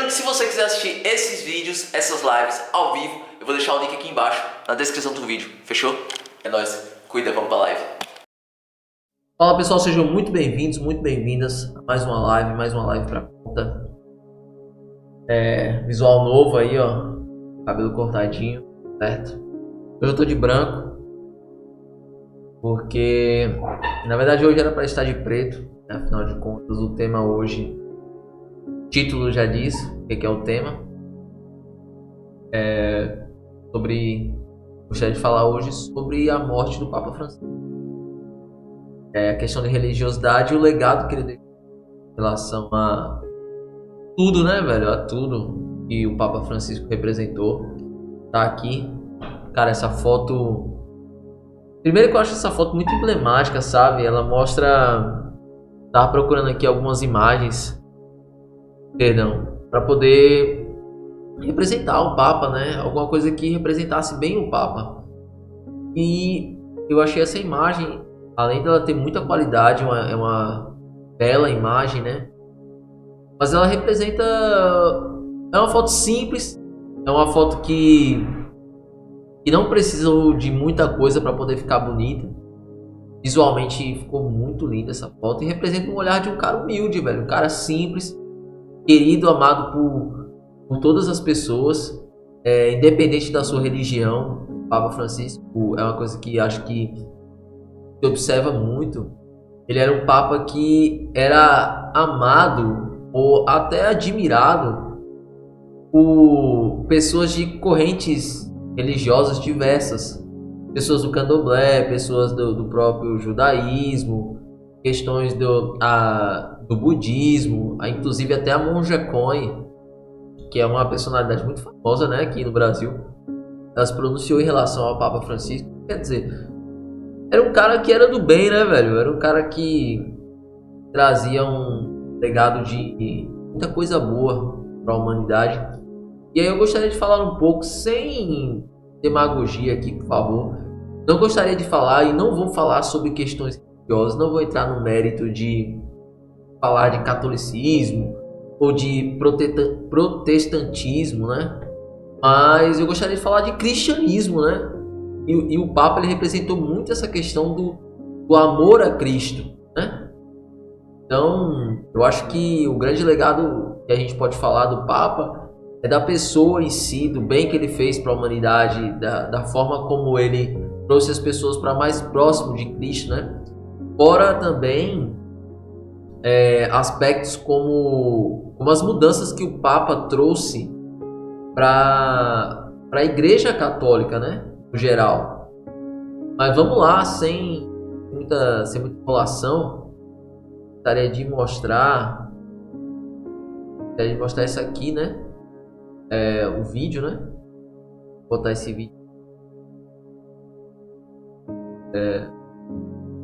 que se você quiser assistir esses vídeos, essas lives ao vivo, eu vou deixar o link aqui embaixo na descrição do vídeo, fechou? É nóis, cuida, vamos pra live. Fala pessoal, sejam muito bem-vindos, muito bem-vindas a mais uma live pra conta. Visual novo aí, ó, cabelo cortadinho, certo? Hoje eu tô de branco, porque na verdade hoje era pra estar de preto, né? Afinal de contas o tema hoje, o título já diz o que é o tema. Gostaria de falar hoje sobre a morte do Papa Francisco. A questão de religiosidade e o legado que ele deixou em relação a tudo, né, velho? A tudo que o Papa Francisco representou. Tá aqui. Cara, essa foto... Primeiro que eu acho essa foto muito emblemática, sabe? Ela mostra... Tava procurando aqui algumas imagens. Perdão. Pra poder representar o Papa, né? Alguma coisa que representasse bem o Papa. E eu achei essa imagem... Além dela ter muita qualidade, é uma bela imagem, né? Mas ela representa... É uma foto simples. É uma foto que não precisou de muita coisa para poder ficar bonita. Visualmente ficou muito linda essa foto. E representa um olhar de um cara humilde, velho. Um cara simples, querido, amado por todas as pessoas. Independente da sua religião. O Papa Francisco é uma coisa que acho que se observa muito. Ele era um Papa que era amado ou até admirado por pessoas de correntes religiosas diversas, pessoas do candomblé, pessoas do próprio judaísmo, questões do budismo, inclusive até a Monja Coen, que é uma personalidade muito famosa, né, aqui no Brasil. Ela se pronunciou em relação ao Papa Francisco. Quer dizer, era um cara que era do bem, né, velho? Era um cara que trazia um legado de muita coisa boa para a humanidade. E aí eu gostaria de falar um pouco, sem demagogia aqui, por favor. Não gostaria de falar e não vou falar sobre questões religiosas. Não vou entrar no mérito de falar de catolicismo ou de protestantismo, né? Mas eu gostaria de falar de cristianismo, né? E o Papa, ele representou muito essa questão do amor a Cristo, né? Então, eu acho que o grande legado que a gente pode falar do Papa é da pessoa em si, do bem que ele fez para a humanidade, da forma como ele trouxe as pessoas para mais próximo de Cristo, né? Fora também aspectos como as mudanças que o Papa trouxe para a Igreja Católica, né? No geral. Mas vamos lá, sem muita enrolação, gostaria de mostrar isso aqui, né? O vídeo, né? Vou botar esse vídeo.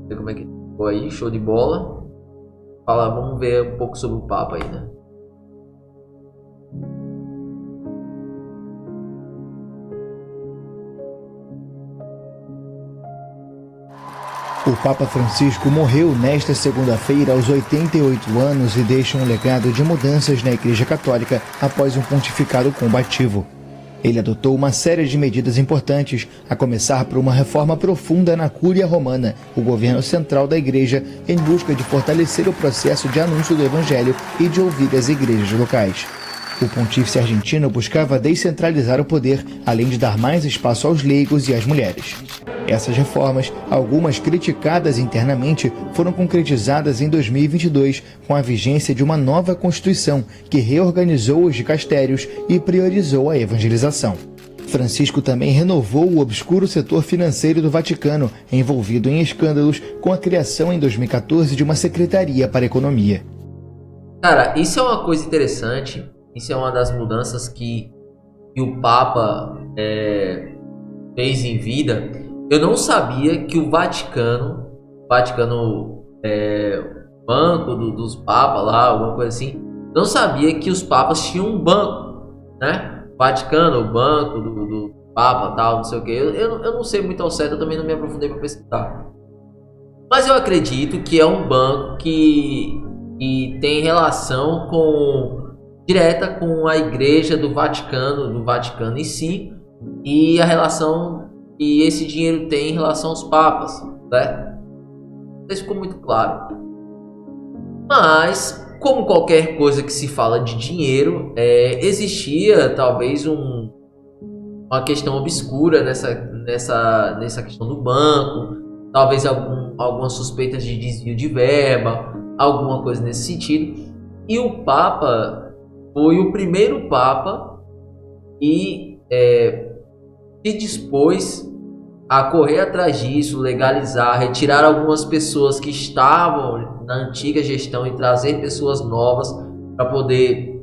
Ver como é que ficou aí, show de bola. Vamos ver um pouco sobre o Papa aí, né? O Papa Francisco morreu nesta segunda-feira aos 88 anos e deixa um legado de mudanças na Igreja Católica após um pontificado combativo. Ele adotou uma série de medidas importantes, a começar por uma reforma profunda na Cúria Romana, o governo central da Igreja, em busca de fortalecer o processo de anúncio do Evangelho e de ouvir as igrejas locais. O pontífice argentino buscava descentralizar o poder, além de dar mais espaço aos leigos e às mulheres. Essas reformas, algumas criticadas internamente, foram concretizadas em 2022 com a vigência de uma nova Constituição que reorganizou os dicastérios e priorizou a evangelização. Francisco também renovou o obscuro setor financeiro do Vaticano, envolvido em escândalos, com a criação em 2014 de uma secretaria para a economia. Cara, isso é uma coisa interessante. Isso é uma das mudanças que o Papa fez em vida. Eu não sabia que o Vaticano, banco dos papas lá, alguma coisa assim, não sabia que os papas tinham um banco, né? Vaticano, o banco do papa, tal, não sei o que. Eu não sei muito ao certo, eu também não me aprofundei para pesquisar. Mas eu acredito que é um banco que tem relação com direta com a Igreja do Vaticano em si, e a relação que esse dinheiro tem em relação aos papas, né? Isso ficou muito claro. Mas, como qualquer coisa que se fala de dinheiro, existia talvez uma questão obscura nessa questão do banco, talvez algumas suspeitas de desvio de verba, alguma coisa nesse sentido. E o Papa foi o primeiro Papa e se dispôs a correr atrás disso, legalizar, retirar algumas pessoas que estavam na antiga gestão e trazer pessoas novas para poder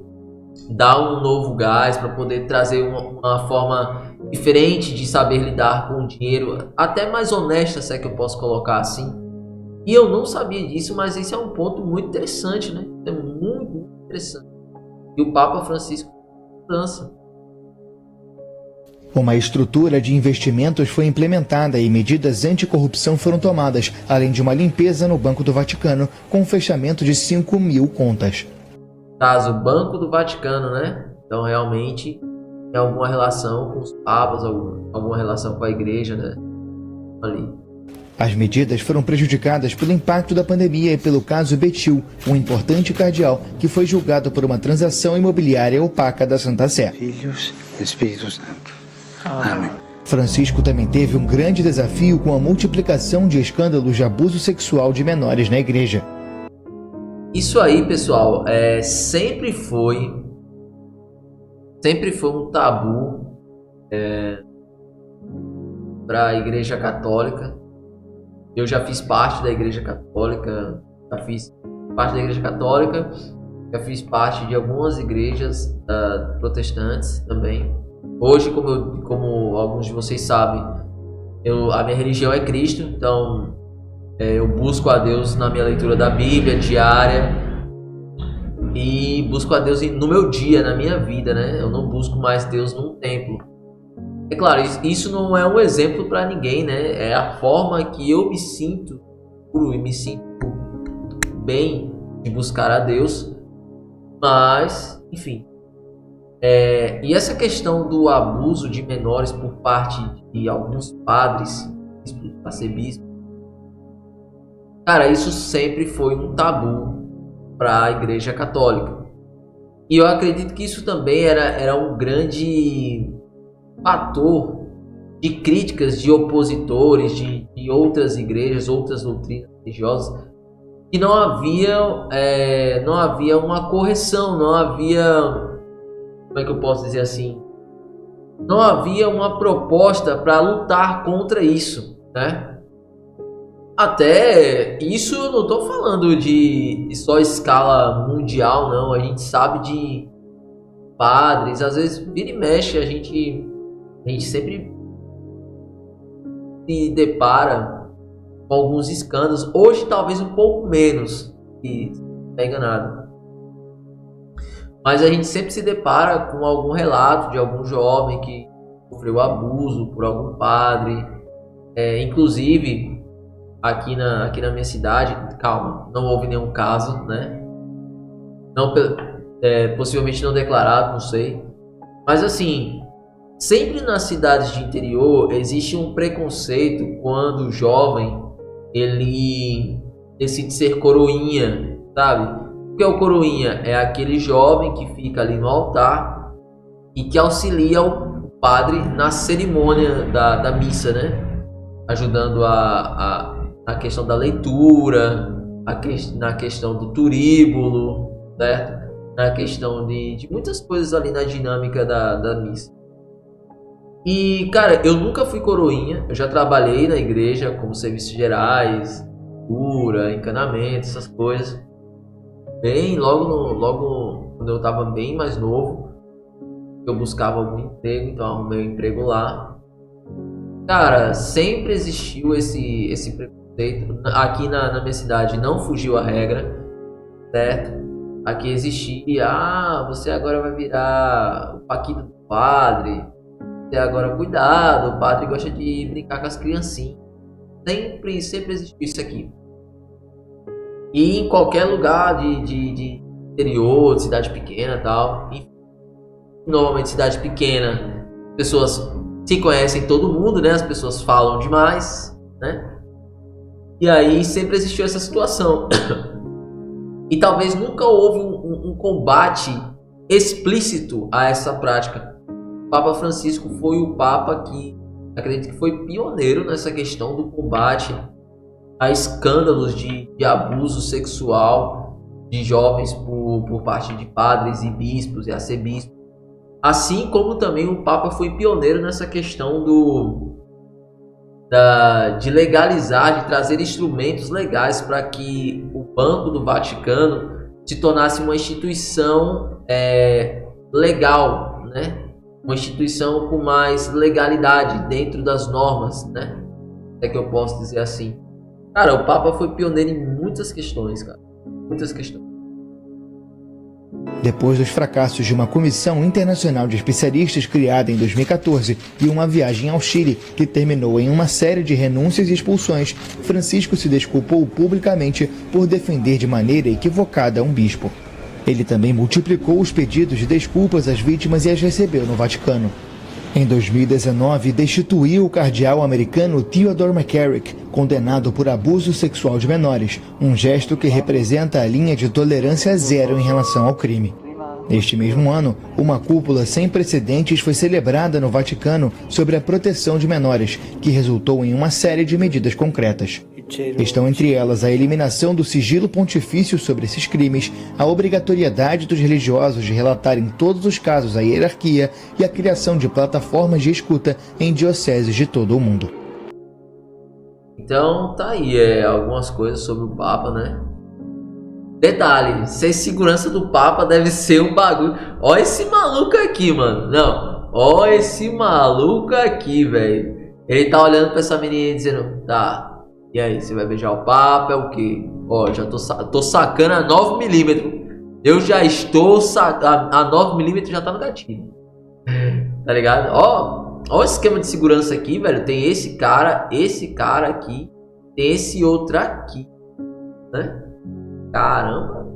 dar um novo gás, para poder trazer uma forma diferente de saber lidar com o dinheiro, até mais honesta, se é que eu posso colocar assim. E eu não sabia disso, mas esse é um ponto muito interessante, né? É muito interessante. E o Papa Francisco lança. Uma estrutura de investimentos foi implementada e medidas anticorrupção foram tomadas, além de uma limpeza no Banco do Vaticano, com o fechamento de 5.000 contas. Caso Banco do Vaticano, né? Então realmente tem alguma relação com os papas, alguma relação com a igreja, né? Ali. As medidas foram prejudicadas pelo impacto da pandemia e pelo caso Betil, um importante cardeal que foi julgado por uma transação imobiliária opaca da Santa Sé. Filhos e Espírito Santo. Amém. Francisco também teve um grande desafio com a multiplicação de escândalos de abuso sexual de menores na igreja. Isso aí, pessoal, sempre foi um tabu para a Igreja Católica. Eu já fiz parte da Igreja Católica, já fiz parte de algumas igrejas protestantes também. Hoje, como alguns de vocês sabem, a minha religião é Cristo, então eu busco a Deus na minha leitura da Bíblia diária e busco a Deus no meu dia, na minha vida, né? Eu não busco mais Deus num templo. É claro, isso não é um exemplo para ninguém, né? É a forma que eu me sinto puro e me sinto bem de buscar a Deus, mas, enfim. E essa questão do abuso de menores por parte de alguns padres, arcebispos, cara, isso sempre foi um tabu para a Igreja Católica. E eu acredito que isso também era um grande fator de críticas de opositores de outras igrejas, outras doutrinas religiosas, que não havia uma correção, não havia... Como é que eu posso dizer assim? Não havia uma proposta para lutar contra isso, né? Até isso eu não estou falando de só escala mundial, não. A gente sabe de padres, às vezes vira e mexe, a gente sempre se depara com alguns escândalos. Hoje talvez um pouco menos, se não é enganado. Mas a gente sempre se depara com algum relato de algum jovem que sofreu abuso por algum padre. Inclusive, aqui na minha cidade, calma, não houve nenhum caso, né? Não, possivelmente não declarado, não sei. Mas assim, sempre nas cidades de interior existe um preconceito quando o jovem ele decide ser coroinha, sabe? O que é o coroinha? É aquele jovem que fica ali no altar e que auxilia o padre na cerimônia da missa, né? Ajudando na questão da leitura, na questão do turíbulo, certo? Na questão de muitas coisas ali na dinâmica da missa. E, cara, eu nunca fui coroinha. Eu já trabalhei na igreja como serviços gerais, cura, encanamento, essas coisas. Bem, logo quando eu estava bem mais novo, eu buscava algum emprego, então arrumei um emprego lá. Cara, sempre existiu esse preconceito. Aqui na minha cidade não fugiu a regra, certo? Aqui existia, você agora vai virar o paquito do padre, você agora cuidado, o padre gosta de brincar com as criancinhas. Sempre existiu isso aqui. E em qualquer lugar de interior, de cidade pequena e tal. E, normalmente cidade pequena, pessoas se conhecem todo mundo, né? As pessoas falam demais, né? E aí sempre existiu essa situação. E talvez nunca houve um combate explícito a essa prática. O Papa Francisco foi o Papa que, acredito que foi pioneiro nessa questão do combate a escândalos de abuso sexual de jovens por parte de padres e bispos e arcebispos. Assim como também o Papa foi pioneiro nessa questão de legalizar, de trazer instrumentos legais para que o Banco do Vaticano se tornasse uma instituição legal, né? Uma instituição com mais legalidade dentro das normas, né? É que eu posso dizer assim. Cara, o Papa foi pioneiro em muitas questões, cara. Muitas questões. Depois dos fracassos de uma comissão internacional de especialistas criada em 2014 e uma viagem ao Chile que terminou em uma série de renúncias e expulsões, Francisco se desculpou publicamente por defender de maneira equivocada um bispo. Ele também multiplicou os pedidos de desculpas às vítimas e as recebeu no Vaticano. Em 2019, destituiu o cardeal americano Theodore McCarrick, condenado por abuso sexual de menores, um gesto que representa a linha de tolerância zero em relação ao crime. Neste mesmo ano, uma cúpula sem precedentes foi celebrada no Vaticano sobre a proteção de menores, que resultou em uma série de medidas concretas. Estão entre elas a eliminação do sigilo pontifício sobre esses crimes, a obrigatoriedade dos religiosos de relatar em todos os casos a hierarquia e a criação de plataformas de escuta em dioceses de todo o mundo. Então tá aí algumas coisas sobre o Papa, né? Detalhe, ser segurança do Papa deve ser um bagulho. Ó esse maluco aqui, mano. Não, ó esse maluco aqui, velho. Ele tá olhando pra essa menina e dizendo, tá... E aí, você vai beijar o Papa, é o quê? Ó, já tô sacando a 9mm. Eu já estou sacando. A 9mm já tá no gatilho. Tá ligado? Ó o esquema de segurança aqui, velho. Tem esse cara aqui. Tem esse outro aqui. Né? Caramba.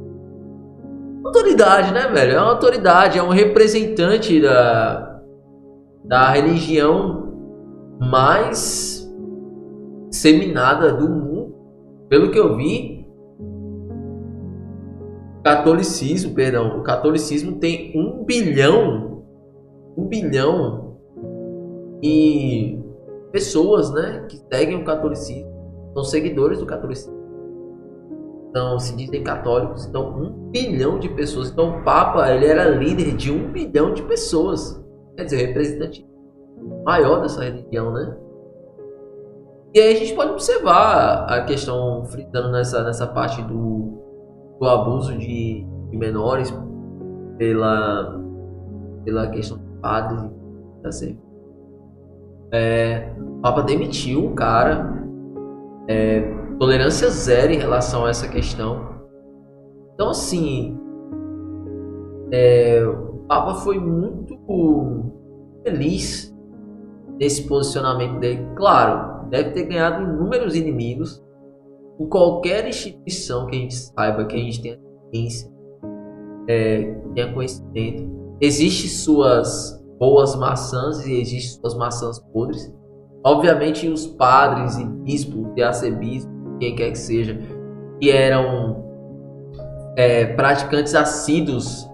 Autoridade, né, velho? É uma autoridade. É um representante da religião mais disseminada do mundo, pelo que eu vi. O catolicismo tem 1 bilhão e pessoas, né, que seguem o catolicismo, são seguidores do catolicismo, então se dizem católicos. Então 1 bilhão de pessoas. Então o Papa, ele era líder de 1 bilhão de pessoas, quer dizer, representante maior dessa religião, né? E aí a gente pode observar a questão, fritando nessa parte do abuso de menores pela questão de padres. Assim. O Papa demitiu o cara, tolerância zero em relação a essa questão. Então assim, o Papa foi muito feliz nesse posicionamento dele. Claro, deve ter ganhado inúmeros inimigos em qualquer instituição que a gente saiba, que a gente tenha ciência, tenha conhecimento. Existem suas boas maçãs e existem suas maçãs podres. Obviamente os padres e bispos e arcebispos, quem quer que seja, que eram praticantes assíduos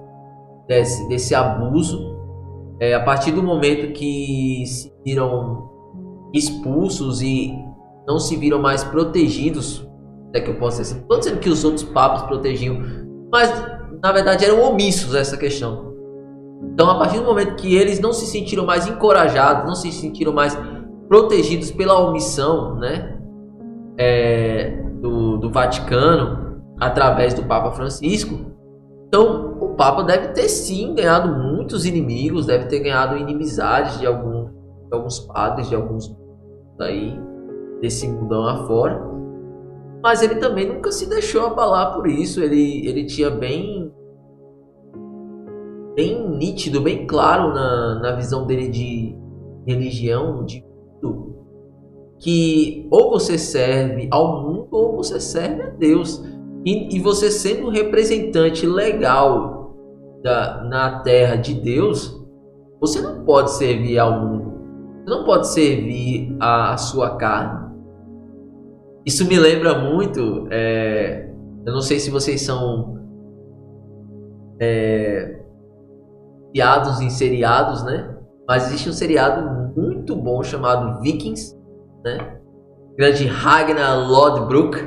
desse abuso, a partir do momento que se viram expulsos e não se viram mais protegidos, que eu posso dizer assim. Não estou dizendo que os outros papas protegiam, mas na verdade eram omissos a essa questão. Então, a partir do momento que eles não se sentiram mais encorajados, não se sentiram mais protegidos pela omissão, né, do Vaticano, através do Papa Francisco, então o Papa deve ter sim ganhado muitos inimigos, deve ter ganhado inimizades de alguns padres, de alguns aí desse mundão afora, mas ele também nunca se deixou abalar por isso. Ele tinha bem nítido, bem claro na visão dele de religião, de tudo, que ou você serve ao mundo ou você serve a Deus. E você sendo um representante legal na terra de Deus, você não pode servir ao mundo. Você não pode servir a sua carne. Isso me lembra muito. Eu não sei se vocês são viciados em seriados, né? Mas existe um seriado muito bom chamado Vikings, né? Grande Ragnar Lodbrok.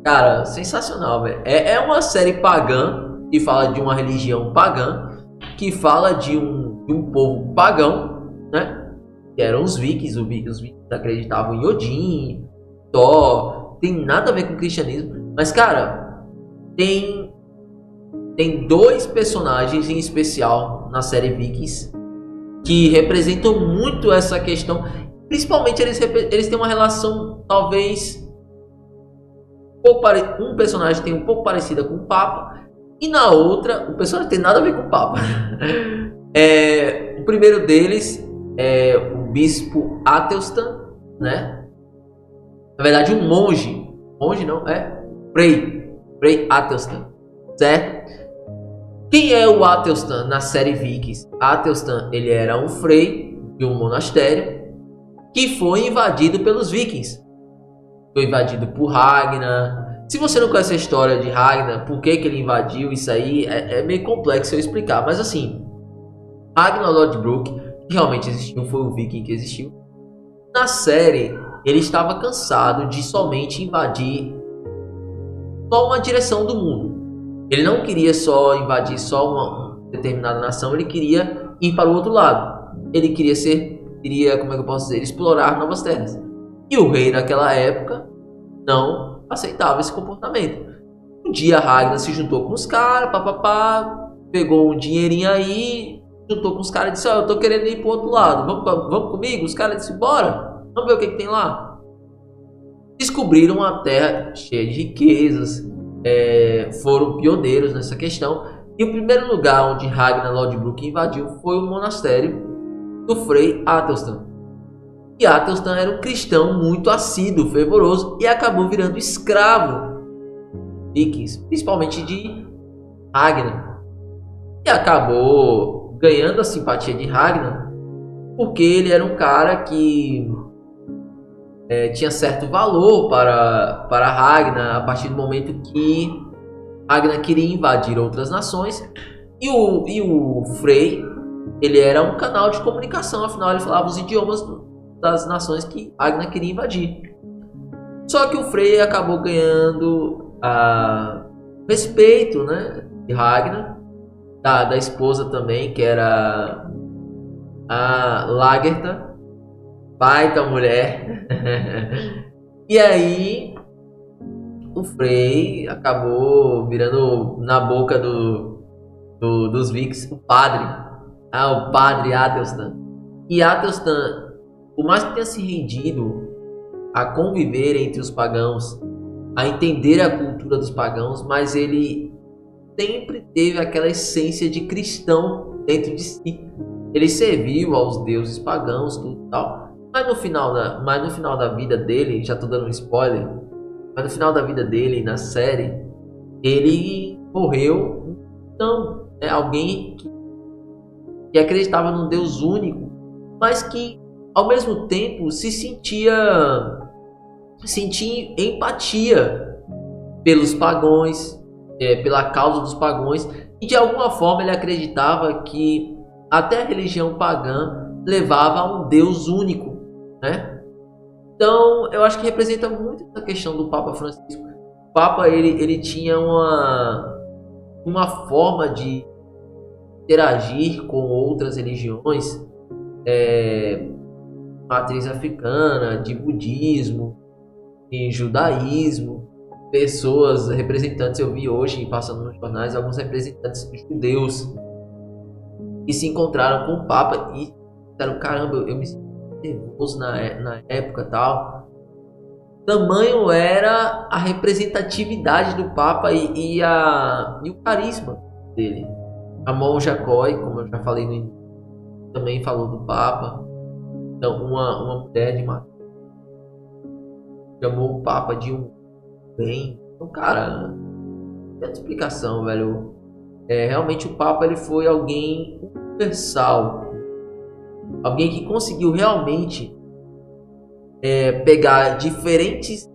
Cara, sensacional, velho. É uma série pagã que fala de uma religião pagã, que fala de um povo pagão, né? Que eram os Vikings. Os Vikings acreditavam em Odin, Thor. Tem nada a ver com o cristianismo. Mas, cara, tem 2 personagens em especial na série Vikings que representam muito essa questão. Principalmente eles têm uma relação, talvez, um personagem tem um pouco parecida com o Papa, e na outra o personagem tem nada a ver com o Papa. O primeiro deles é o bispo Athelstan, né? Na verdade, um monge não, Frei Athelstan, certo? Quem é o Athelstan na série Vikings? Athelstan, ele era um frei de um monastério que foi invadido pelos Vikings. Foi invadido por Ragnar. Se você não conhece a história de Ragnar, por que ele invadiu, isso aí é meio complexo eu explicar. Mas assim, Ragnar Lodbrok, que realmente existiu, foi o Viking que existiu. Na série, ele estava cansado de somente invadir só uma direção do mundo. Ele não queria só invadir só uma determinada nação, ele queria ir para o outro lado. Ele queria, como é que eu posso dizer, explorar novas terras. E o rei naquela época não aceitava esse comportamento. Um dia Ragnar se juntou com os caras, pegou um dinheirinho aí, juntou com os caras e disse: eu tô querendo ir pro outro lado, vamos comigo? Os caras disseram: bora, vamos ver o que tem lá. Descobriram uma terra cheia de riquezas, foram pioneiros nessa questão. E o primeiro lugar onde Ragnar Lodbrok invadiu foi o monastério do Frei Athelstan. E Athelstan era um cristão muito assíduo, fervoroso, e acabou virando escravo vikings, principalmente de Ragnar. E acabou ganhando a simpatia de Ragnar, porque ele era um cara que tinha certo valor para Ragnar, a partir do momento que Ragnar queria invadir outras nações. E o Frei, ele era um canal de comunicação, afinal ele falava os idiomas das nações que Ragnar queria invadir. Só que o Frei acabou ganhando respeito, né, de Ragnar, da esposa também, que era a Lagertha, baita mulher. E aí o Frei acabou virando na boca dos Vikings o padre Athelstan. E Athelstan, por mais que tenha se rendido a conviver entre os pagãos, a entender a cultura dos pagãos, mas ele sempre teve aquela essência de cristão dentro de si. Ele serviu aos deuses pagãos, tudo tal. Mas no final da vida dele, já tô dando um spoiler, mas no final da vida dele na série, ele morreu. Então, é alguém que acreditava num Deus único, mas que ao mesmo tempo sentia empatia pelos pagãos, pela causa dos pagãos, e de alguma forma ele acreditava que até a religião pagã levava a um Deus único, né? Então eu acho que representa muito essa questão do Papa Francisco. O Papa ele tinha uma forma de interagir com outras religiões, matriz africana, de budismo, de judaísmo, pessoas, representantes, eu vi hoje passando nos jornais, alguns representantes judeus que se encontraram com o Papa e disseram: caramba, eu me senti nervoso na época tal. Tamanho era a representatividade do Papa e o carisma dele. A monja Coy, como eu já falei no início, também falou do Papa. Então, uma mulher de Madrid chamou o Papa de um bem, Então, cara, não tem outra explicação, velho. Realmente o Papa ele foi alguém universal. Alguém que conseguiu realmente pegar diferentes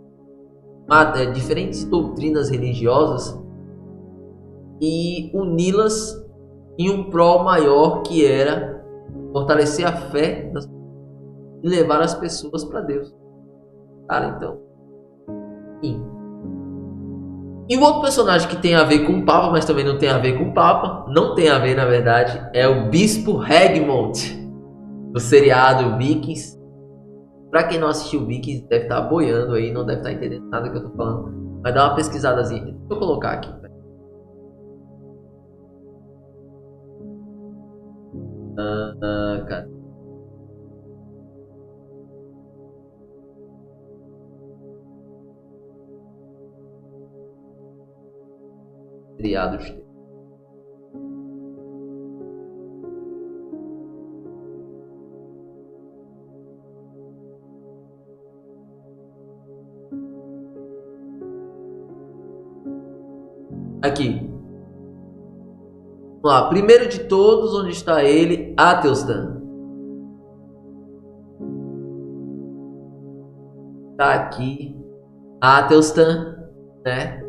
doutrinas religiosas e uni-las em um prol maior, que era fortalecer a fé das pessoas e levar as pessoas para Deus. Cara, então, sim. E o outro personagem que tem a ver com o Papa, mas também não tem a ver com o Papa, não tem a ver na verdade, é o Bispo Egmont, do seriado Vikings. Pra quem não assistiu Vikings, deve estar boiando aí, não deve estar entendendo nada que eu tô falando. Mas dá uma pesquisadazinha. Deixa eu colocar aqui. Cadê? Seriados. Aqui. Vamos lá. Primeiro de todos, onde está ele? Athelstan. Tá aqui. Athelstan, né?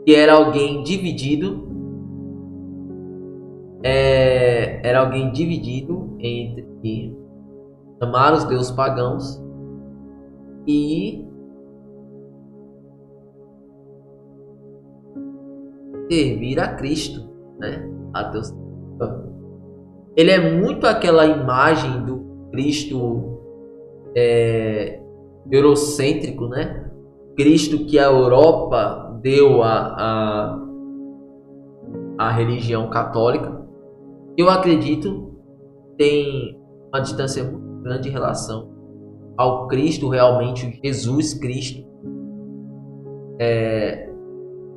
Que era alguém dividido. Era alguém dividido entre amar os deuses pagãos e servir a Cristo, né? Athelstan. Ele é muito aquela imagem do Cristo eurocêntrico, né? Cristo que a Europa deu a religião católica. Eu acredito tem uma distância muito grande em relação ao Cristo, realmente o Jesus Cristo,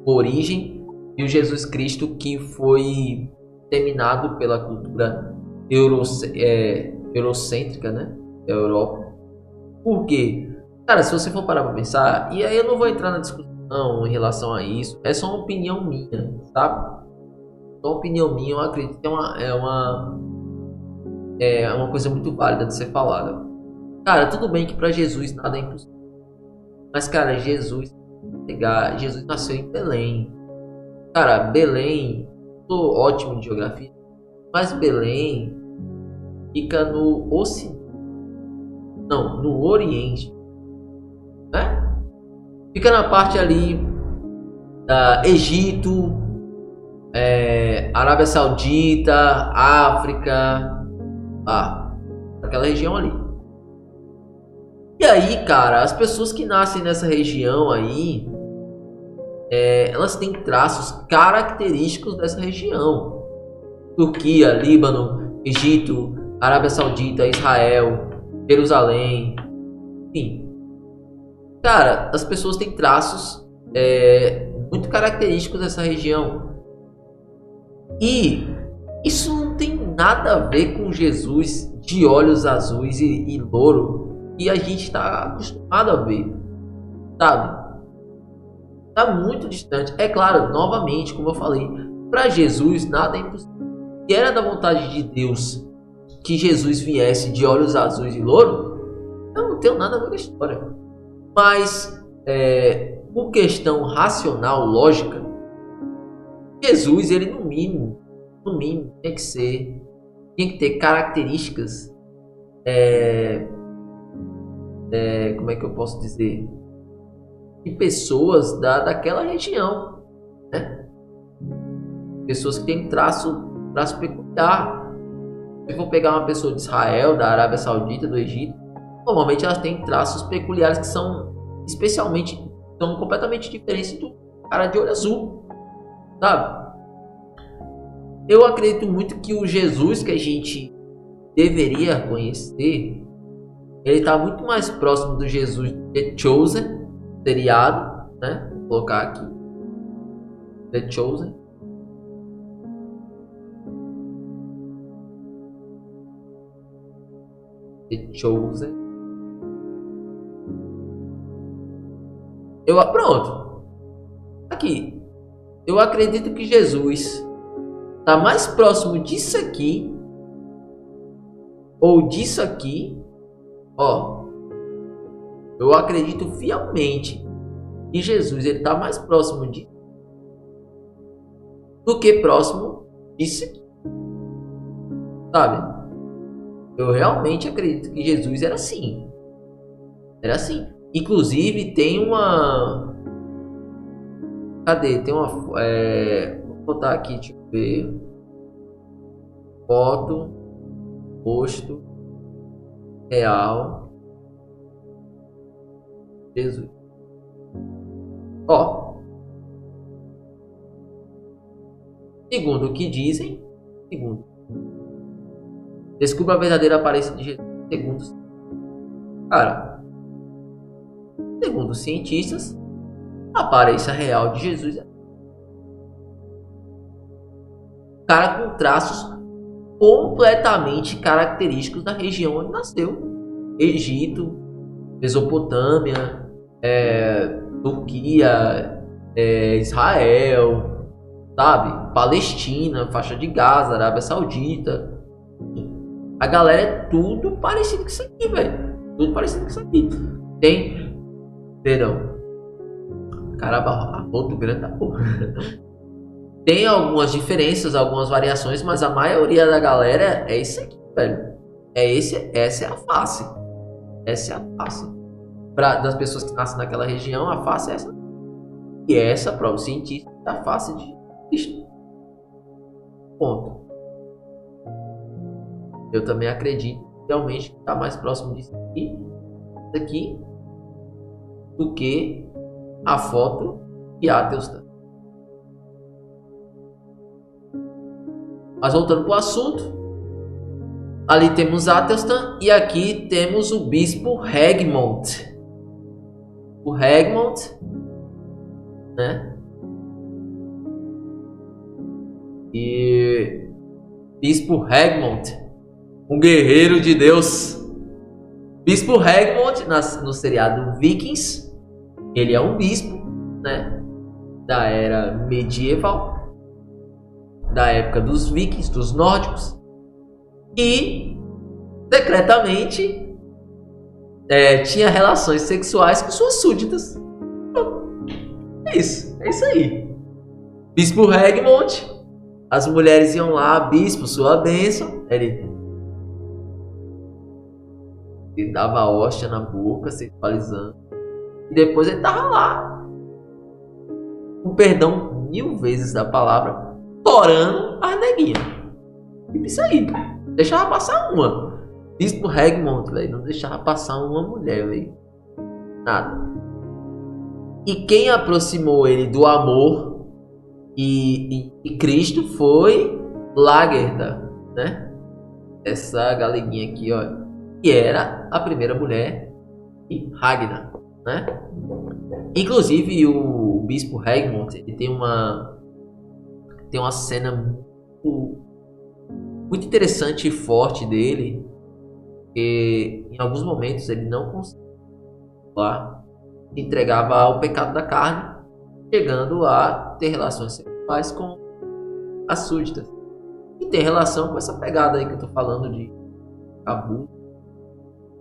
origem, e o Jesus Cristo que foi terminado pela cultura eurocêntrica, né, da Europa. Por quê? Cara, se você for parar para pensar, e aí eu não vou entrar na discussão em relação a isso, é só uma opinião minha, sabe? Só uma opinião minha, eu acredito que é uma coisa muito válida de ser falada. Cara, tudo bem que para Jesus nada é impossível. Mas, cara, Jesus nasceu em Belém. Cara, Belém, sou ótimo de geografia, mas Belém fica no ocidente. Não, no oriente. Né? Fica na parte ali da Egito, Arábia Saudita, África, aquela região ali. E aí, cara, as pessoas que nascem nessa região aí, elas têm traços característicos dessa região. Turquia, Líbano, Egito, Arábia Saudita, Israel, Jerusalém, enfim. Cara, as pessoas têm traços muito característicos dessa região. E isso não tem nada a ver com Jesus de olhos azuis e louro que a gente está acostumado a ver, sabe? Está muito distante. É claro, novamente, como eu falei, para Jesus nada é impossível. Se era da vontade de Deus que Jesus viesse de olhos azuis e louro, eu não tenho nada a ver com a história. Mas, por questão racional, lógica, Jesus, ele no mínimo, tinha que ter características, como é que eu posso dizer, de pessoas daquela região, né? Pessoas que têm traço peculiar. Se for pegar uma pessoa de Israel, da Arábia Saudita, do Egito, normalmente elas têm traços peculiares que são completamente diferentes do cara de olho azul, sabe? Eu acredito muito que o Jesus que a gente deveria conhecer, ele está muito mais próximo do Jesus The Chosen, seriado, né? Vou colocar aqui The Chosen. The Chosen. Pronto. Aqui, eu acredito que Jesus está mais próximo disso aqui ou disso aqui. Ó, eu acredito fielmente que Jesus ele está mais próximo disso do que próximo disso aqui. Sabe? Eu realmente acredito que Jesus era assim. Era assim. Inclusive tem uma... Cadê? Tem uma... Vou botar aqui, deixa eu ver. Foto. Rosto. Real. Jesus. Ó. Segundo o que dizem. Descubra a verdadeira aparência de Jesus. Segundo os cientistas, a aparência real de Jesus é um cara com traços completamente característicos da região onde nasceu. Egito, Mesopotâmia, Turquia, Israel, sabe? Palestina, faixa de Gaza, Arábia Saudita. A galera é tudo parecido com isso aqui, velho. Tudo parecido com isso aqui. Tem... Perdão. Caramba, arroto grande da porra. Tem algumas diferenças, algumas variações, mas a maioria da galera é isso aqui, velho. Essa é a face. Essa é a face. Das pessoas que nascem naquela região, a face é essa. E essa, para o cientista, é a face de Cristo. Ponto. Eu também acredito realmente que está mais próximo disso aqui do que a foto que Ateus está. Mas voltando para o assunto, ali temos Atelstan e aqui temos o bispo Regmont. O Regmont, né? E bispo Regmont, um guerreiro de Deus. Bispo Regmont, no seriado Vikings, ele é um bispo, né? Da era medieval, da época dos vikings, dos nórdicos, e secretamente tinha relações sexuais com suas súditas. É isso aí. Bispo Regmont, as mulheres iam lá, bispo, sua bênção, ele dava a hóstia na boca, sexualizando, e depois ele tava lá, com perdão 1000 vezes da palavra, torando as neguinhas. Tipo isso aí. Deixava passar uma. Bispo Regmont, velho, não deixava passar uma mulher, velho. Nada. E quem aproximou ele do amor e Cristo foi Lagertha, né? Essa galeguinha aqui, ó, que era a primeira mulher de Ragnar, né? Inclusive o bispo Regmont, ele tem uma cena muito interessante e forte dele, que em alguns momentos ele não conseguia lá, entregava ao pecado da carne, chegando a ter relações sexuais com as súditas. E tem relação com essa pegada aí que eu tô falando de abuso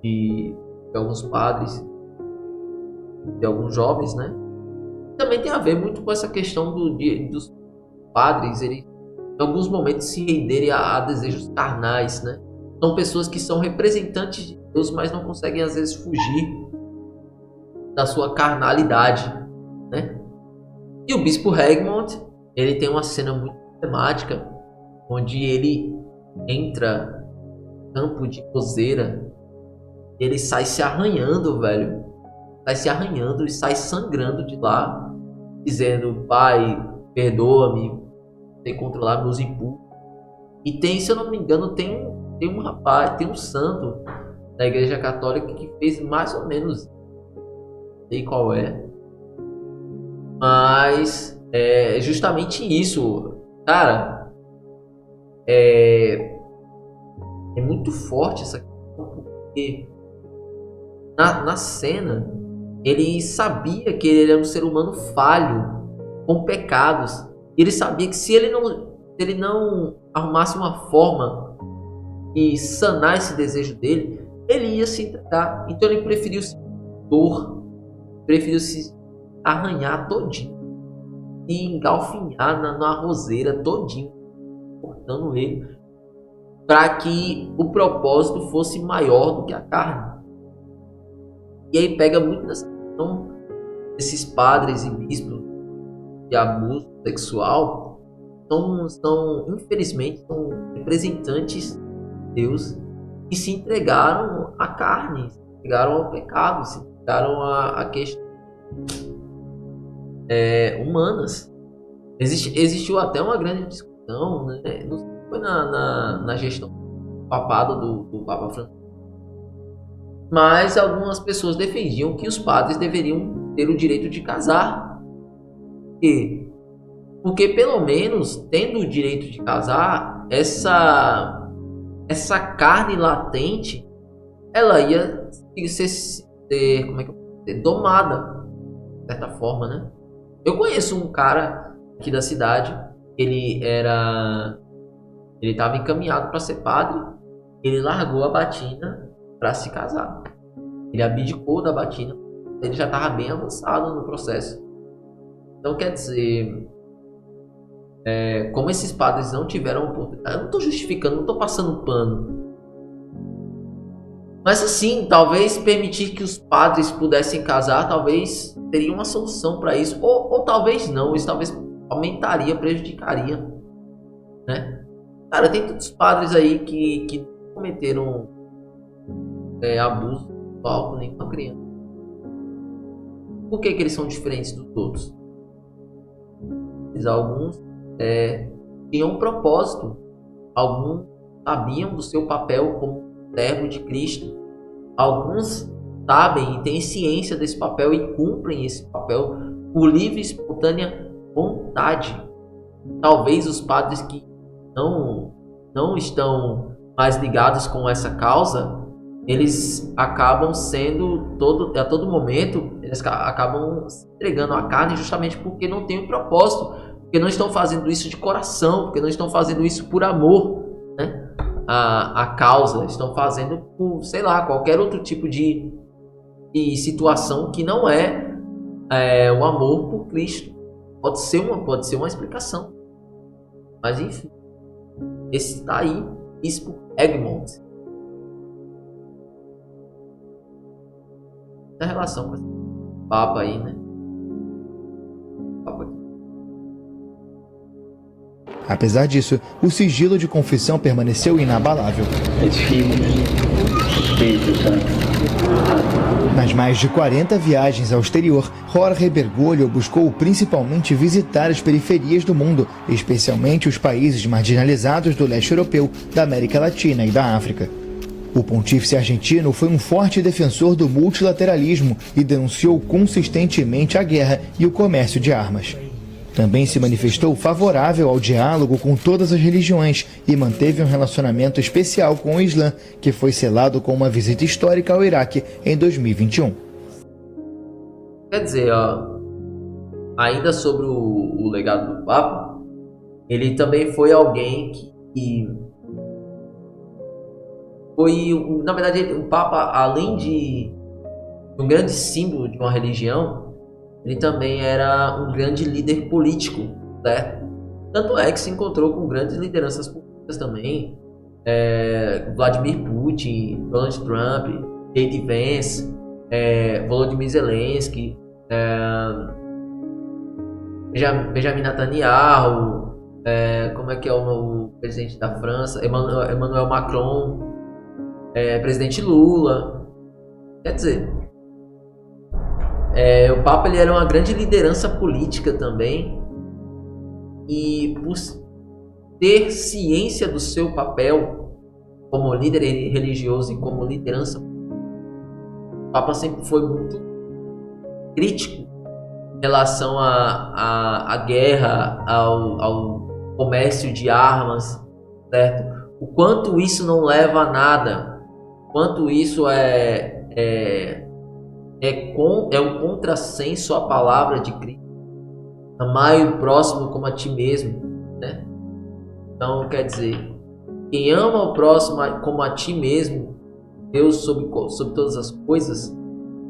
de alguns padres, de alguns jovens, né? Também tem a ver muito com essa questão dos padres, eles em alguns momentos se renderem a desejos carnais, né? São pessoas que são representantes de Deus, mas não conseguem às vezes fugir da sua carnalidade, né? E o bispo Regmont, ele tem uma cena muito temática, onde ele entra no campo de roseira, ele sai se arranhando, velho. Sai se arranhando e sai sangrando de lá, dizendo: Pai, perdoa-me, tem que controlar meus impulsos. E tem, se eu não me engano, tem um rapaz, tem um santo da Igreja Católica que fez mais ou menos, não sei qual é, mas é justamente isso, cara. É muito forte essa questão, porque na cena ele sabia que ele era um ser humano falho, com pecados. E ele sabia que se ele não arrumasse uma forma de sanar esse desejo dele, ele ia se entregar. Então ele preferiu se dor, preferiu se arranhar todinho e engalfinhar na roseira todinho, cortando ele, para que o propósito fosse maior do que a carne. E aí pega muito nessa questão desses padres e bispos de abuso sexual, infelizmente são representantes de Deus que se entregaram à carne, se entregaram ao pecado, se entregaram a questões humanas. Existiu até uma grande discussão, né? Não sei se foi na gestão papada do Papa Francisco, mas algumas pessoas defendiam que os padres deveriam ter o direito de casar. Porque pelo menos tendo o direito de casar, essa carne latente, ela ia ser domada, de certa forma, né? Eu conheço um cara aqui da cidade, ele estava encaminhado para ser padre, ele largou a batina para se casar. Ele abdicou da batina, ele já estava bem avançado no processo. Então quer dizer, como esses padres não tiveram oportunidade, eu não estou justificando, não estou passando pano, mas assim, talvez permitir que os padres pudessem casar, talvez teria uma solução para isso, ou talvez não, isso talvez aumentaria, prejudicaria, né? Cara, tem tantos padres aí que cometeram abuso sexual com nenhuma criança. Por que eles são diferentes dos outros? Alguns tinham um propósito, alguns sabiam do seu papel como servo de Cristo, alguns sabem e têm ciência desse papel e cumprem esse papel por livre e espontânea vontade. Talvez os padres que não estão mais ligados com essa causa, eles acabam sendo a todo momento, eles acabam se entregando à carne justamente porque não tem um propósito, porque não estão fazendo isso de coração, porque não estão fazendo isso por amor, né? A causa, estão fazendo por, sei lá, qualquer outro tipo de situação que não o amor por Cristo. Pode ser uma explicação, mas enfim, esse está aí, Bispo Egmont. Na relação com esse Papa aí, né? Papa aqui. Apesar disso, o sigilo de confissão permaneceu inabalável. Nas mais de 40 viagens ao exterior, Jorge Bergoglio buscou principalmente visitar as periferias do mundo, especialmente os países marginalizados do leste europeu, da América Latina e da África. O pontífice argentino foi um forte defensor do multilateralismo e denunciou consistentemente a guerra e o comércio de armas. Também se manifestou favorável ao diálogo com todas as religiões e manteve um relacionamento especial com o Islã, que foi selado com uma visita histórica ao Iraque em 2021. Quer dizer, ainda sobre o legado do Papa, ele também foi alguém que foi, na verdade, o Papa, além de um grande símbolo de uma religião, ele também era um grande líder político, certo? Tanto é que se encontrou com grandes lideranças políticas também, Vladimir Putin, Donald Trump, J.D. Vance, Volodymyr Zelensky, Benjamin Netanyahu, como é que é o novo presidente da França, Emmanuel Macron, presidente Lula. Quer dizer, o Papa ele era uma grande liderança política também, e por ter ciência do seu papel como líder religioso e como liderança, o Papa sempre foi muito crítico em relação à guerra, ao comércio de armas, certo? O quanto isso não leva a nada, o quanto isso é um contrassenso à palavra de Cristo. amai o próximo como a ti mesmo, né? Então, quer dizer, quem ama o próximo como a ti mesmo, Deus sobre todas as coisas,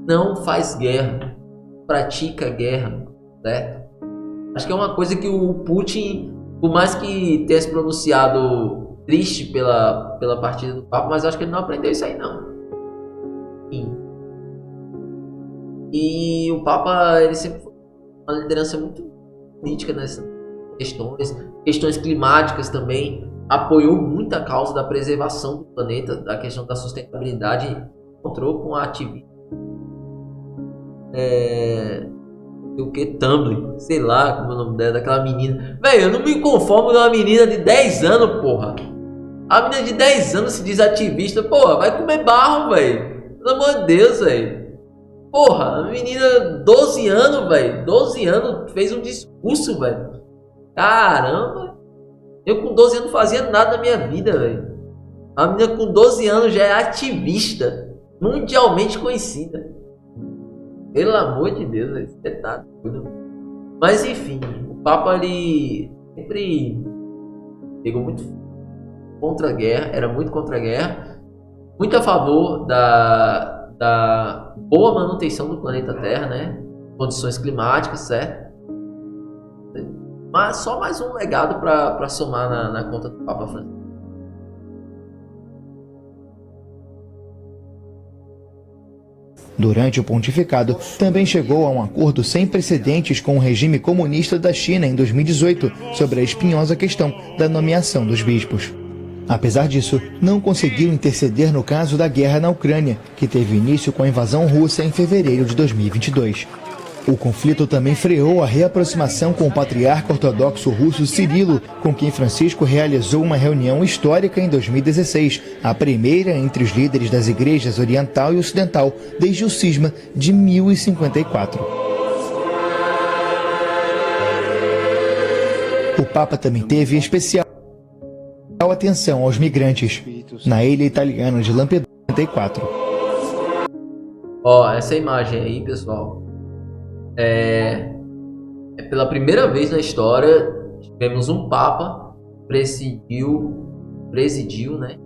não faz guerra, pratica guerra, certo? Acho que é uma coisa que o Putin, por mais que tenha se pronunciado triste pela partida do Papa, mas acho que ele não aprendeu isso aí não. E o Papa, ele sempre foi uma liderança muito política nessas questões climáticas também, apoiou muito a causa da preservação do planeta, da questão da sustentabilidade, encontrou com a ativista o que? Tumblr, sei lá como é o nome dela, daquela menina. Velho, eu não me conformo de uma menina de 10 anos, porra. A menina de 10 anos se diz ativista, porra, vai comer barro, velho. Pelo amor de Deus, velho. Porra, a menina 12 anos, velho. 12 anos fez um discurso, velho. Caramba. Eu com 12 anos não fazia nada na minha vida, velho. A menina com 12 anos já é ativista. Mundialmente conhecida. Pelo amor de Deus, velho. Você tá doido. Mas enfim, o Papa ele sempre pegou muito contra a guerra. Era muito contra a guerra. Muito a favor da boa manutenção do planeta Terra, né? Condições climáticas, certo? Mas só mais um legado para somar na conta do Papa Francisco. Durante o pontificado, também chegou a um acordo sem precedentes com o regime comunista da China em 2018 sobre a espinhosa questão da nomeação dos bispos. Apesar disso, não conseguiu interceder no caso da guerra na Ucrânia, que teve início com a invasão russa em fevereiro de 2022. O conflito também freou a reaproximação com o patriarca ortodoxo russo Cirilo, com quem Francisco realizou uma reunião histórica em 2016, a primeira entre os líderes das igrejas oriental e ocidental desde o cisma de 1054. O Papa também teve especial atenção aos migrantes, na ilha italiana de Lampedusa. Ó, essa imagem aí, pessoal, é pela primeira vez na história tivemos um Papa presidiu, né,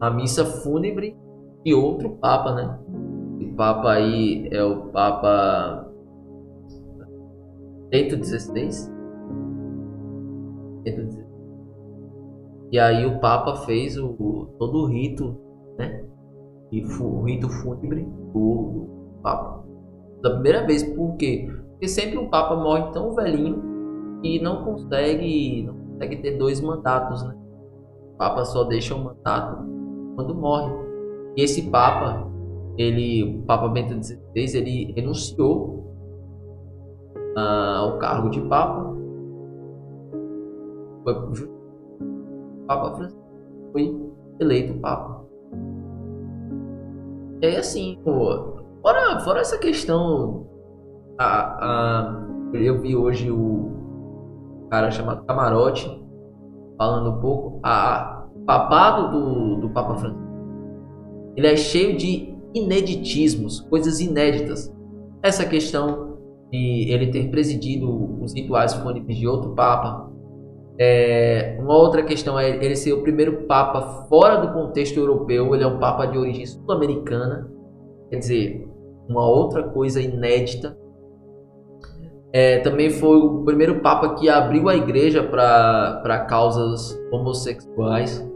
a missa fúnebre de outro Papa, né? O Papa aí é o Papa Bento XVI. E aí o Papa fez todo o rito, né? E o rito fúnebre do Papa. Da primeira vez, por quê? Porque sempre o Papa morre tão velhinho e não consegue ter 2 mandatos, né? O Papa só deixa um mandato quando morre. E esse Papa, o Papa Bento XVI, ele renunciou ao cargo de Papa. O Papa Francisco foi eleito Papa. E aí assim, pô, fora essa questão, eu vi hoje o cara chamado Camarote falando um pouco, o papado do Papa Francisco, ele é cheio de ineditismos, coisas inéditas. Essa questão de ele ter presidido os rituais fúnebres de outro Papa. Uma outra questão é ele ser o primeiro Papa fora do contexto europeu. Ele é um Papa de origem sul-americana, quer dizer, uma outra coisa inédita. Também foi o primeiro Papa que abriu a igreja para causas homossexuais.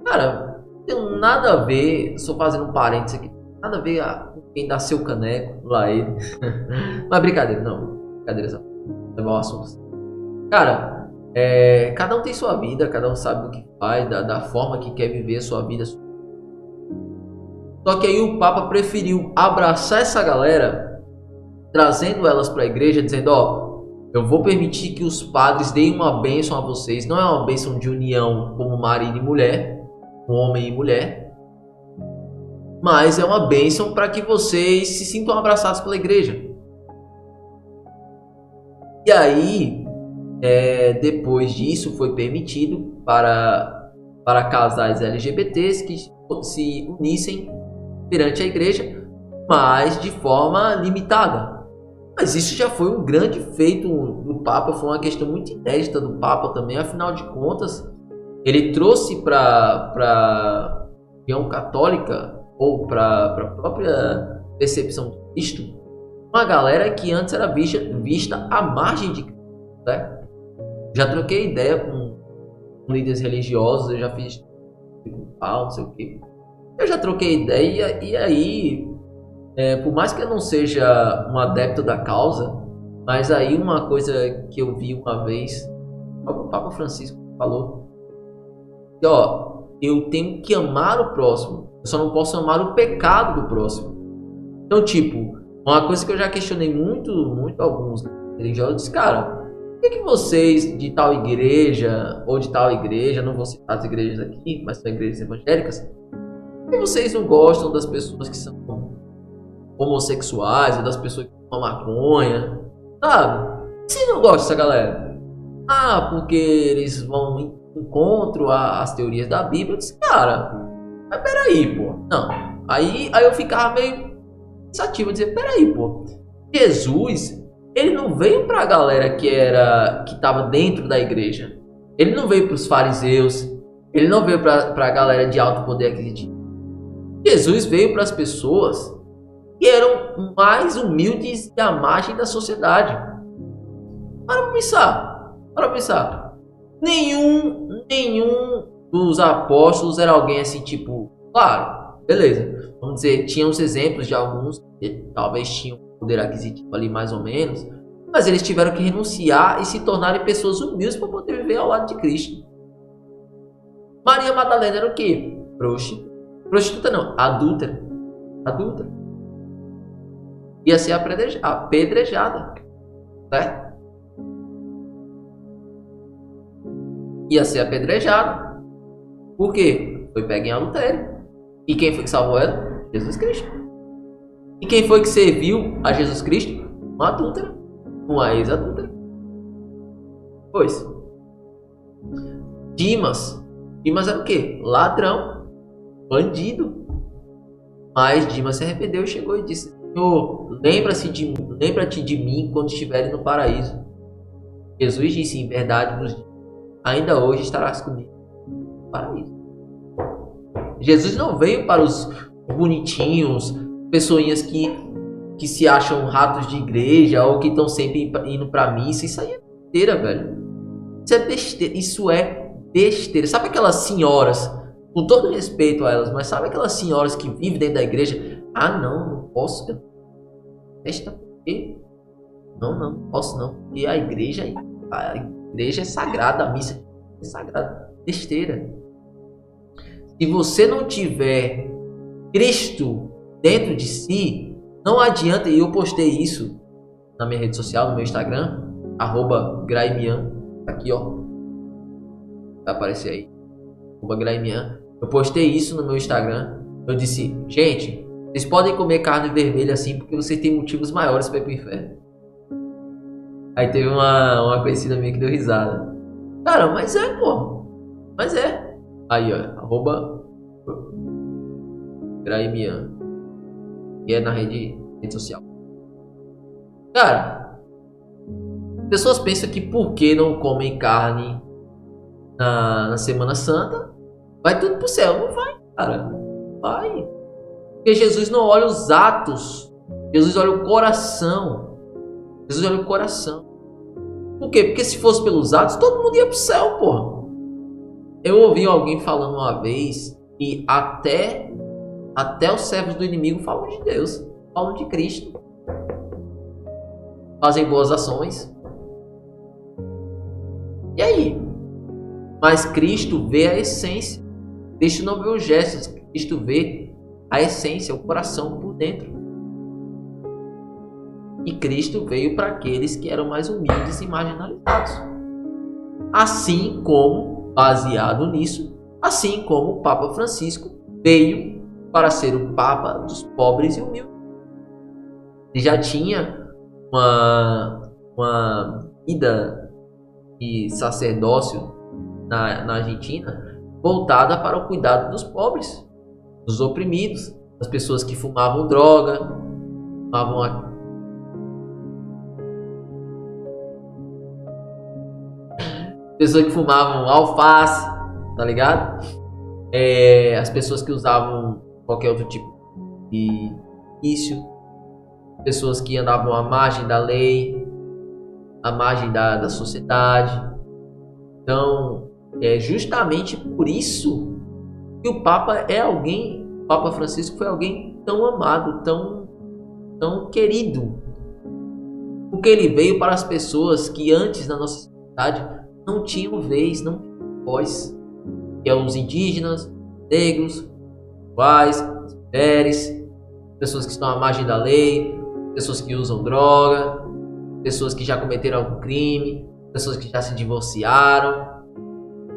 Cara, não tem nada a ver, só fazendo um parênteses aqui, nada a ver com quem dá seu caneco, lá ele. Mas brincadeira, não, brincadeira, só levar o assunto. Cara, cada um tem sua vida, cada um sabe o que faz, da forma que quer viver a sua vida. Só que aí o Papa preferiu abraçar essa galera, trazendo elas para a igreja, dizendo: ó, eu vou permitir que os padres deem uma bênção a vocês. Não é uma bênção de união como marido e mulher, um homem e mulher, mas é uma bênção para que vocês se sintam abraçados pela igreja. E aí, depois disso, foi permitido para casais LGBTs que se unissem perante a igreja, mas de forma limitada. Mas isso já foi um grande feito do Papa, foi uma questão muito inédita do Papa também, afinal de contas, ele trouxe para a religião católica, ou para a própria percepção de Cristo, uma galera que antes era vista à margem de Cristo, né? Já troquei ideia com líderes religiosos, eu já fiz com Paulo, não sei o que. Eu já troquei ideia e aí, por mais que eu não seja um adepto da causa, mas aí uma coisa que eu vi uma vez, o Papa Francisco falou, que, ó, eu tenho que amar o próximo, eu só não posso amar o pecado do próximo. Então, tipo, uma coisa que eu já questionei muito alguns religiosos, eu disse, cara, por que vocês de tal igreja, ou de tal igreja, não vou citar as igrejas aqui, mas são igrejas evangélicas, por que vocês não gostam das pessoas que são homossexuais, ou das pessoas que fumam maconha, sabe? Vocês não gostam dessa galera? Ah, porque eles vão em encontro às teorias da Bíblia. Eu disse, cara, mas peraí, pô. Não. Aí eu ficava meio pensativo, eu dizia, peraí, pô. Jesus, ele não veio pra galera que estava dentro da igreja. Ele não veio pros fariseus. Ele não veio pra galera de alto poder aquisitivo. Jesus veio para as pessoas que eram mais humildes e à margem da sociedade. Para pensar. Nenhum dos apóstolos era alguém assim, tipo, claro, beleza. Vamos dizer, tinha uns exemplos de alguns que talvez tinham poder aquisitivo ali mais ou menos, mas eles tiveram que renunciar e se tornarem pessoas humildes para poder viver ao lado de Cristo. Maria Madalena era o quê? Prostituta não, adúltera. Ia ser apedrejada, certo? Ia ser apedrejada. Por quê? Foi pega em adultério. E quem foi que salvou ela? Jesus Cristo. E quem foi que serviu a Jesus Cristo? Uma adúltera. Uma ex-adúltera. Pois. Dimas era o quê? Ladrão. Bandido. Mas Dimas se arrependeu e chegou e disse, Senhor, lembra-te de mim quando estiveres no paraíso. Jesus disse, em verdade vos digo, ainda hoje estarás comigo no paraíso. Jesus não veio para os bonitinhos, pessoinhas que se acham ratos de igreja ou que estão sempre indo para missa. Isso aí é besteira, velho. Isso é besteira. Sabe aquelas senhoras, com todo respeito a elas, mas sabe aquelas senhoras que vivem dentro da igreja? Ah, não posso. Festa por quê? Não posso não. Porque a igreja é sagrada, a missa é sagrada. Besteira. Se você não tiver Cristo dentro de si, não adianta. E eu postei isso na minha rede social, no meu Instagram, @graimian, aqui ó, vai aparecer aí, @graimian. Eu postei isso no meu Instagram. Eu disse, gente, vocês podem comer carne vermelha assim porque vocês têm motivos maiores para ir pro inferno. Aí teve uma conhecida minha que deu risada. Cara, mas é, pô. Mas é. Aí, ó, @graimian, que é na rede social. Cara, pessoas pensam que porque não comem carne na Semana Santa, vai tudo pro céu. Não vai, cara. Vai. Porque Jesus não olha os atos. Jesus olha o coração. Por quê? Porque se fosse pelos atos, todo mundo ia pro céu, porra. Eu ouvi alguém falando uma vez que até os servos do inimigo falam de Deus, falam de Cristo, fazem boas ações. E aí? Mas Cristo vê a essência. Cristo não vê os gestos, Cristo vê a essência, o coração por dentro. E Cristo veio para aqueles que eram mais humildes e marginalizados. Assim como, baseado nisso, assim como o Papa Francisco veio para ser o Papa dos pobres e humildes. Ele já tinha uma vida de sacerdócio na Argentina voltada para o cuidado dos pobres, dos oprimidos, as pessoas que fumavam droga, fumavam pessoas que fumavam alface, tá ligado? As pessoas que usavam qualquer outro tipo de vício, pessoas que andavam à margem da lei, à margem da sociedade. Então, é justamente por isso que o Papa Francisco foi alguém tão amado, tão querido. Porque ele veio para as pessoas que antes na nossa sociedade não tinham vez, não tinham voz. Que são os indígenas, negros, as mulheres, pessoas que estão à margem da lei, pessoas que usam droga, pessoas que já cometeram algum crime, pessoas que já se divorciaram,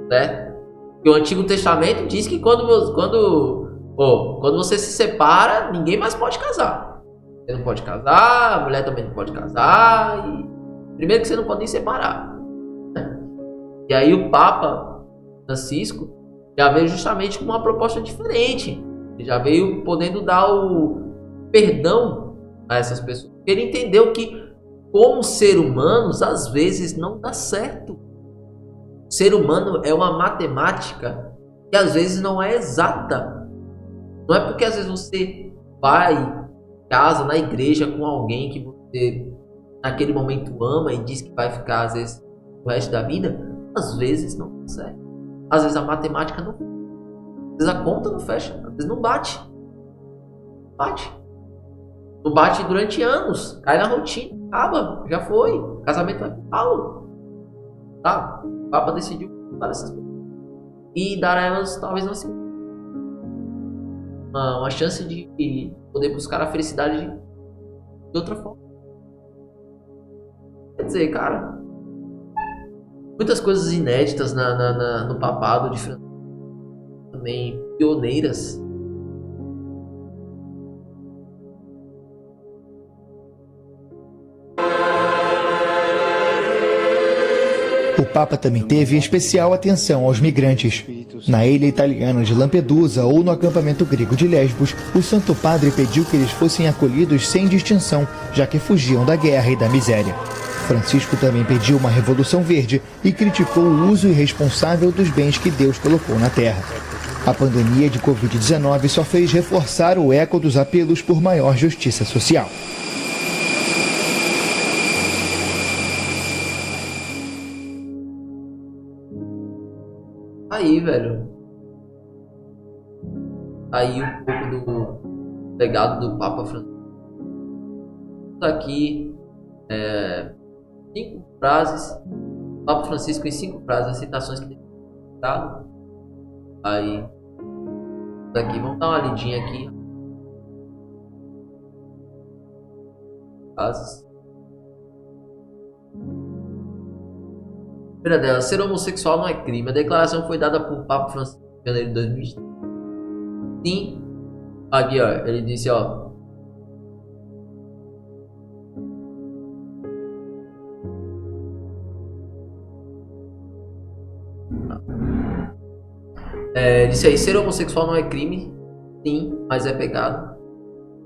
né? E o Antigo Testamento diz que quando você se separa, ninguém mais pode casar. Você não pode casar, a mulher também não pode casar, e primeiro que você não pode nem separar, né? E aí o Papa Francisco já veio justamente com uma proposta diferente. Ele já veio podendo dar o perdão a essas pessoas. Ele entendeu que, como ser humanos, às vezes não dá certo. O ser humano é uma matemática que às vezes não é exata. Não é porque às vezes você vai, casa na igreja com alguém que você naquele momento ama e diz que vai ficar às vezes o resto da vida, às vezes não dá certo. Às vezes a matemática não fecha. Às vezes a conta não fecha. Às vezes não bate. Não bate durante anos. Cai na rotina. Acaba. Já foi. O casamento vai pro pau. Tá? O Papa decidiu para essas pessoas. E dar a elas talvez uma chance de poder buscar a felicidade de outra forma. Quer dizer, cara, muitas coisas inéditas no papado de Francisco, também pioneiras. O Papa também teve especial atenção aos migrantes. Na ilha italiana de Lampedusa ou no acampamento grego de Lesbos, o Santo Padre pediu que eles fossem acolhidos sem distinção, já que fugiam da guerra e da miséria. Francisco também pediu uma revolução verde e criticou o uso irresponsável dos bens que Deus colocou na terra. A pandemia de Covid-19 só fez reforçar o eco dos apelos por maior justiça social. Aí, velho. Aí um pouco do legado do Papa Francisco. Aqui 5 frases. O Papa Francisco em 5 frases, as citações que tem dado. Aí daqui, vamos dar uma lidinha aqui. Frases. Primeira delas, ser homossexual não é crime. A declaração foi dada por Papa Francisco em janeiro de 2003. Sim, aqui ó, ele disse ó. Disse aí, ser homossexual não é crime. Sim, mas é pecado.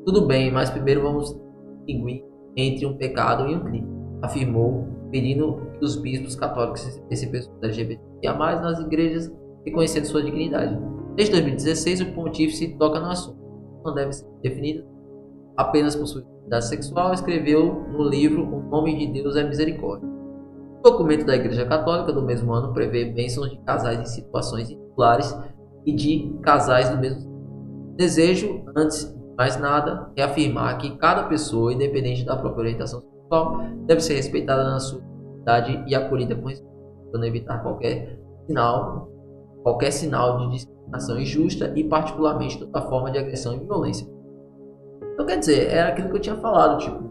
Tudo bem, mas primeiro vamos distinguir entre um pecado e um crime, afirmou, pedindo que os bispos católicos recebessem pessoas LGBT a mais nas igrejas, reconhecendo sua dignidade. Desde 2016, o pontífice toca no assunto. Não deve ser definida apenas por sua identidade sexual. Escreveu no livro O Nome de Deus é Misericórdia. O documento da Igreja Católica do mesmo ano prevê bênçãos de casais em situações irregulares e de casais do mesmo sexo. Desejo, antes de mais nada, reafirmar que cada pessoa, independente da própria orientação sexual, deve ser respeitada na sua identidade e acolhida com respeito, para evitar qualquer sinal de discriminação injusta e particularmente toda forma de agressão e violência. Então, quer dizer, era aquilo que eu tinha falado, tipo,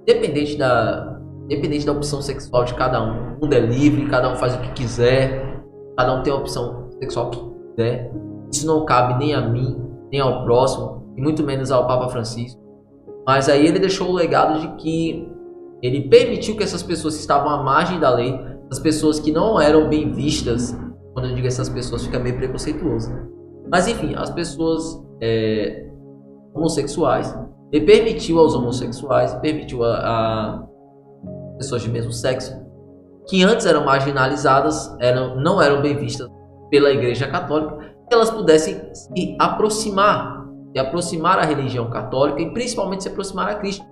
independente da opção sexual de cada um, o mundo é livre, cada um faz o que quiser, cada um tem a opção sexual que quiser. Isso não cabe nem a mim, nem ao próximo, e muito menos ao Papa Francisco. Mas aí ele deixou o legado de que ele permitiu que essas pessoas que estavam à margem da lei, as pessoas que não eram bem vistas, quando eu digo essas pessoas fica meio preconceituoso, né? Mas enfim, as pessoas homossexuais. Ele permitiu aos homossexuais, permitiu a pessoas de mesmo sexo, que antes eram marginalizadas, não eram bem vistas pela Igreja Católica, que elas pudessem se aproximar à religião católica e principalmente se aproximar a Cristo,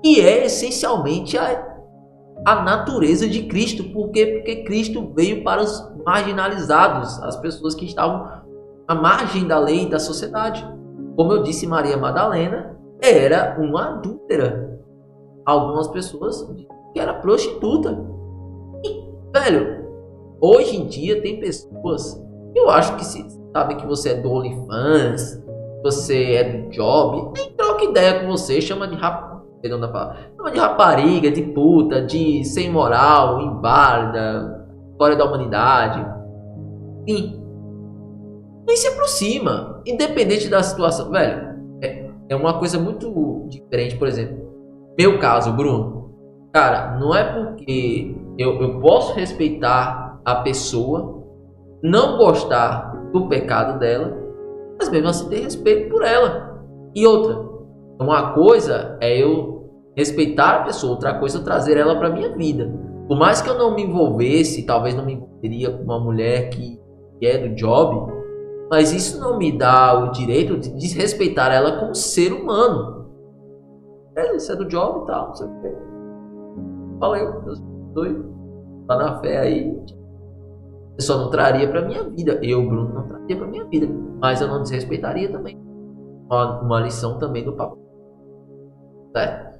que é essencialmente a natureza de Cristo. Por quê? Porque Cristo veio para os marginalizados, as pessoas que estavam à margem da lei e da sociedade. Como eu disse, Maria Madalena era uma adúltera. Algumas pessoas dizem que era prostituta. E, velho, hoje em dia tem pessoas, eu acho que se sabem que você é do OnlyFans, você é do Job, nem troca ideia com você, chama de rapariga, de puta, de sem moral, inválida, fora da humanidade. Enfim, nem se aproxima, independente da situação. Velho, é uma coisa muito diferente. Por exemplo, meu caso, Bruno. Cara, não é porque eu posso respeitar a pessoa, não gostar do pecado dela, mas mesmo assim ter respeito por ela. E outra, uma coisa é eu respeitar a pessoa, outra coisa é eu trazer ela para minha vida. Por mais que eu não me envolvesse, talvez não me envolveria com uma mulher que é do Job, mas isso não me dá o direito de desrespeitar ela como ser humano. Você é do Job e tal, não sei o que. Valeu, Deus abençoe. Tá na fé aí. Eu só não traria pra minha vida. Eu, Bruno, não traria pra minha vida. Mas eu não desrespeitaria também. Uma lição também do Papa. Certo?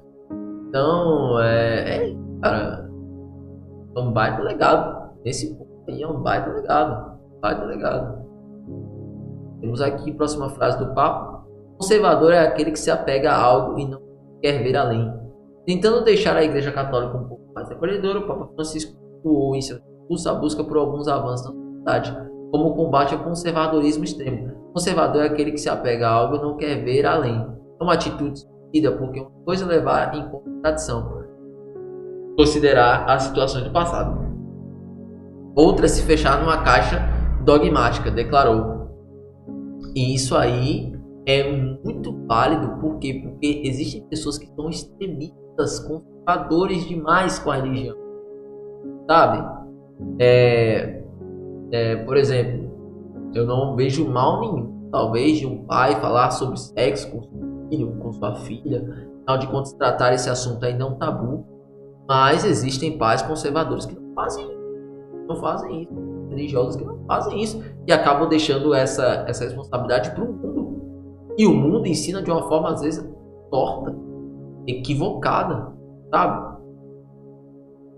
Então, cara, é um baita legado. Esse ponto aí é um baita legado. Baita legado. Temos aqui a próxima frase do Papa. Conservador é aquele que se apega a algo e não quer ver além. Tentando deixar a Igreja Católica um pouco mais acolhedora, o Papa Francisco atuou em seu discurso a busca por alguns avanços na sociedade, como o combate ao conservadorismo extremo. Conservador é aquele que se apega a algo e não quer ver além. É uma atitude estúpida, porque uma coisa é levar em consideração, considerar as situações do passado. Outra é se fechar numa caixa dogmática, declarou. E isso aí é muito válido, por quê? Porque existem pessoas que são extremistas, conservadores demais com a religião, sabe? Por exemplo, eu não vejo mal nenhum, talvez, de um pai falar sobre sexo com seu filho, com sua filha. Afinal de contas, tratar esse assunto ainda é um tabu, mas existem pais conservadores que não fazem isso, religiosos que não fazem isso, e acabam deixando essa responsabilidade para o mundo. E o mundo ensina de uma forma, às vezes, torta, equivocada, sabe?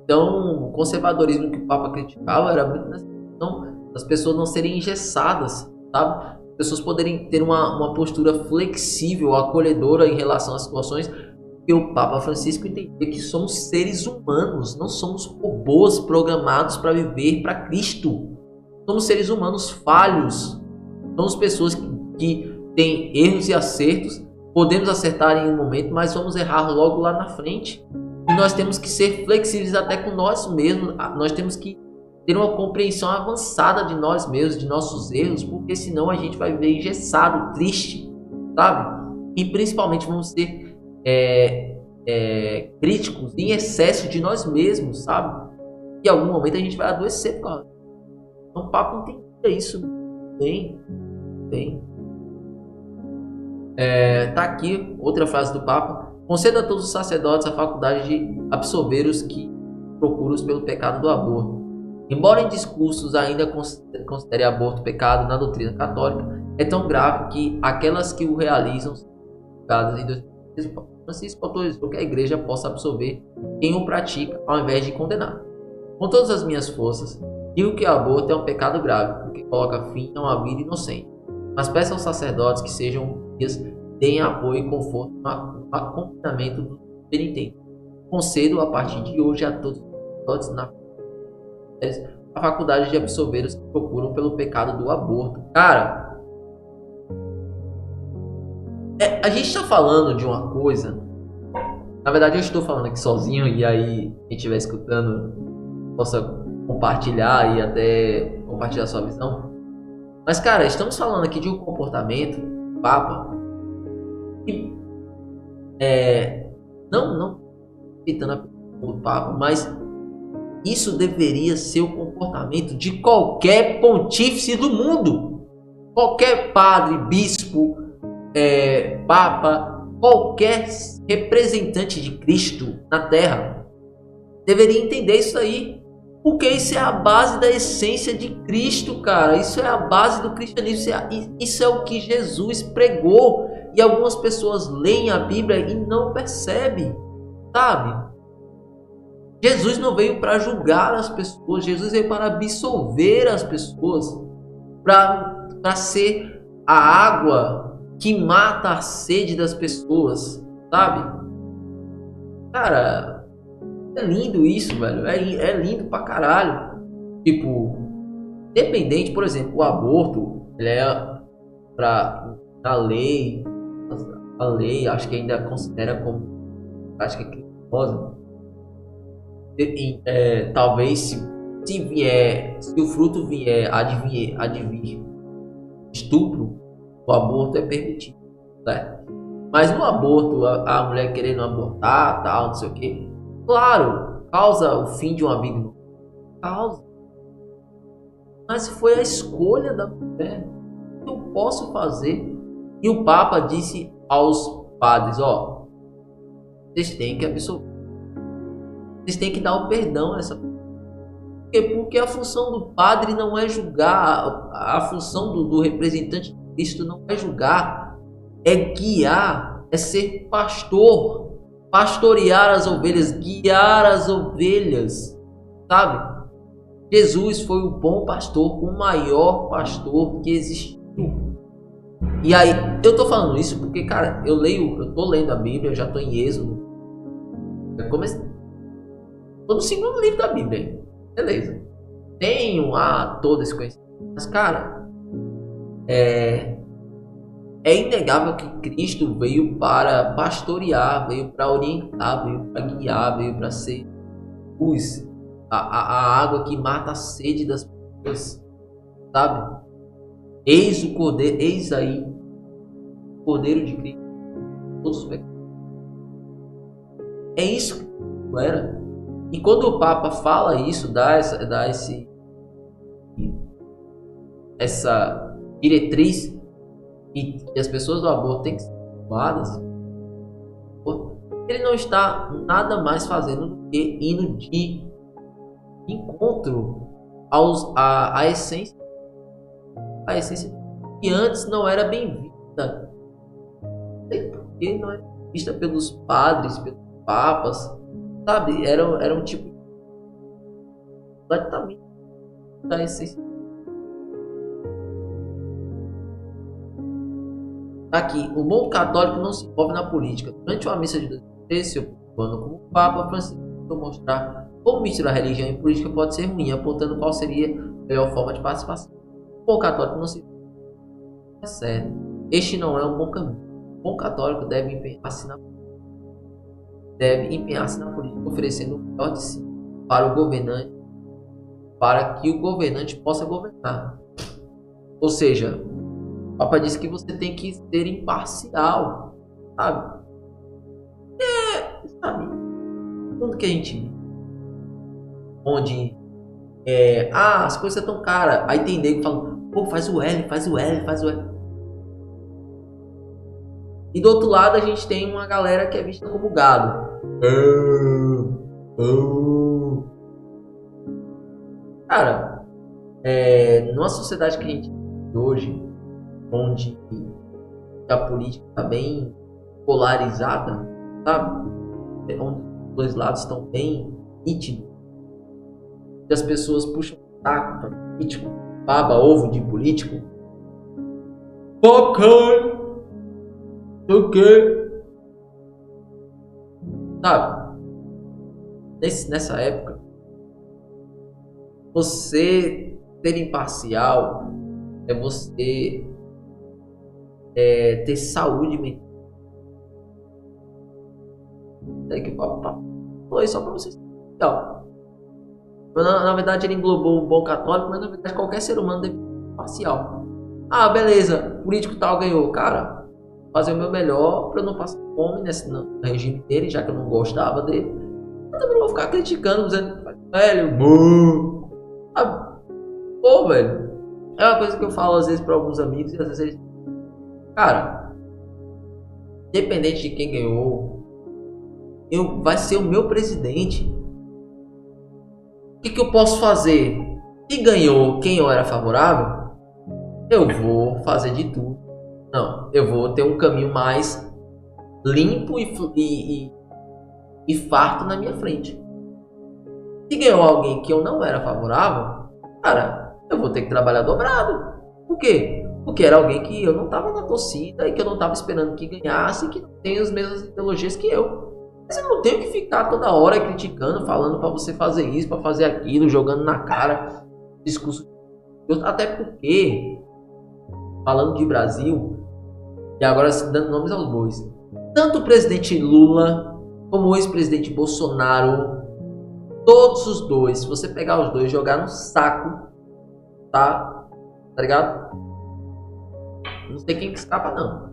Então, o conservadorismo que o Papa criticava era muito nessa questão das pessoas não serem engessadas, sabe? As pessoas poderem ter uma postura flexível, acolhedora em relação às situações, porque o Papa Francisco entendia que somos seres humanos, não somos robôs programados para viver para Cristo. Somos seres humanos falhos, somos pessoas que têm erros e acertos, podemos acertar em um momento, mas vamos errar logo lá na frente. E nós temos que ser flexíveis até com nós mesmos, nós temos que ter uma compreensão avançada de nós mesmos, de nossos erros, porque senão a gente vai viver engessado, triste, sabe? E principalmente vamos ser críticos em excesso de nós mesmos, sabe? E em algum momento a gente vai adoecer, cara. Então o Papa entendia isso bem. Tá aqui outra frase do Papa. Conceda a todos os sacerdotes a faculdade de absolver os que procuram pelo pecado do aborto. Embora em discursos ainda considere aborto pecado na doutrina católica, é tão grave que aquelas que o realizam são julgadas. Em 2013, o Papa Francisco autorizou que a Igreja possa absolver quem o pratica ao invés de condenar. Com todas as minhas forças, digo que o aborto é um pecado grave, porque coloca fim a uma vida inocente. Mas peço aos sacerdotes que sejam guias, deem apoio e conforto no acompanhamento do penitente. Concedo a partir de hoje a todos os sacerdotes a faculdade de absolver os que procuram pelo pecado do aborto. Cara, a gente está falando de uma coisa. Na verdade, eu estou falando aqui sozinho, e aí quem estiver escutando possa compartilhar e até compartilhar sua visão. Mas, cara, estamos falando aqui de um comportamento, Papa, E, não citando a pessoa do Papa, mas isso deveria ser o comportamento de qualquer pontífice do mundo. Qualquer padre, bispo, papa, qualquer representante de Cristo na Terra deveria entender isso aí. Porque isso é a base da essência de Cristo, cara. Isso é a base do cristianismo. Isso é o que Jesus pregou. E algumas pessoas leem a Bíblia e não percebem, sabe? Jesus não veio para julgar as pessoas. Jesus veio para absolver as pessoas. Para ser a água que mata a sede das pessoas, sabe? Cara, é lindo isso, velho. É lindo pra caralho. Tipo, independente, por exemplo, o aborto, ele é a lei acho que ainda considera como prática criminosa. Talvez se o fruto vier advir estupro, o aborto é permitido, certo? Mas no aborto, a mulher querendo abortar, tal, não sei o que, claro, causa o fim de uma vida, causa. Mas foi a escolha da mulher. O que eu posso fazer? E o Papa disse aos padres, ó, vocês têm que absolver. Vocês têm que dar o perdão a essa pessoa. Porque a função do padre não é julgar, a função do representante de Cristo não é julgar, é guiar, é ser pastor, pastorear as ovelhas, guiar as ovelhas, sabe? Jesus foi o bom pastor, o maior pastor que existiu. E aí, eu tô falando isso porque, cara, eu tô lendo a Bíblia, eu já tô em Êxodo. Tô no segundo livro da Bíblia, beleza. Tenho todo esse conhecimento. Mas, cara, é inegável que Cristo veio para pastorear, veio para orientar, veio para guiar, veio para ser luz, a água que mata a sede das pessoas, sabe? Eis o Cordeiro, eis aí o Cordeiro de Cristo. Todos os pecados. É isso que não era. E quando o Papa fala isso, dá essa diretriz e as pessoas do aborto têm que ser salvadas, ele não está nada mais fazendo do que indo de encontro à essência que antes não era bem vista. Não sei por que não era vista pelos padres, pelos papas, sabe? Era um tipo completamente da essência. Aqui, o bom católico não se envolve na política. Durante uma missa de 2013, se ocupando como Papa Francisco, tentou mostrar como misturar religião e política pode ser ruim, apontando qual seria a melhor forma de participação. O bom católico não se envolve. É certo. Este não é um bom caminho. O bom católico deve empenhar-se na política, oferecendo o melhor de si para o governante, para que o governante possa governar. Ou seja, o Papa disse que você tem que ser imparcial, sabe? Sabe? Tudo que a gente vive, onde as coisas estão caras, aí tem nego falando, pô, faz o L. E do outro lado a gente tem uma galera que é vista como gado. Cara, numa sociedade que a gente vive hoje, onde a política está bem polarizada, sabe? Onde os dois lados estão bem nítidos, e as pessoas puxam o saco para político, baba ovo de político. Ok. Sabe? Nessa época, você ser imparcial é você ter saúde mental. É que o papo foi só para você ser imparcial. Na verdade, ele englobou o bom católico, mas na verdade qualquer ser humano deve ser imparcial. Ah, beleza, político tal ganhou, cara. fazer o meu melhor pra eu não passar fome no regime dele, já que eu não gostava dele. Eu também não vou ficar criticando, dizendo, velho, pô, velho. É uma coisa que eu falo às vezes pra alguns amigos e às vezes eles... Cara, independente de quem ganhou, vai ser o meu presidente. O que eu posso fazer? Se ganhou quem eu era favorável, eu vou fazer de tudo. Não, eu vou ter um caminho mais limpo e farto na minha frente. Se ganhou alguém que eu não era favorável, cara, eu vou ter que trabalhar dobrado. Por quê? Porque era alguém que eu não estava na torcida e que eu não estava esperando que ganhasse e que não tem as mesmas ideologias que eu. Mas eu não tenho que ficar toda hora criticando, falando para você fazer isso, para fazer aquilo, jogando na cara discurso. Até porque, falando de Brasil, e agora dando nomes aos bois, tanto o presidente Lula como o ex-presidente Bolsonaro, todos os dois, se você pegar os dois e jogar no saco, tá ligado? Não sei quem que escapa, não.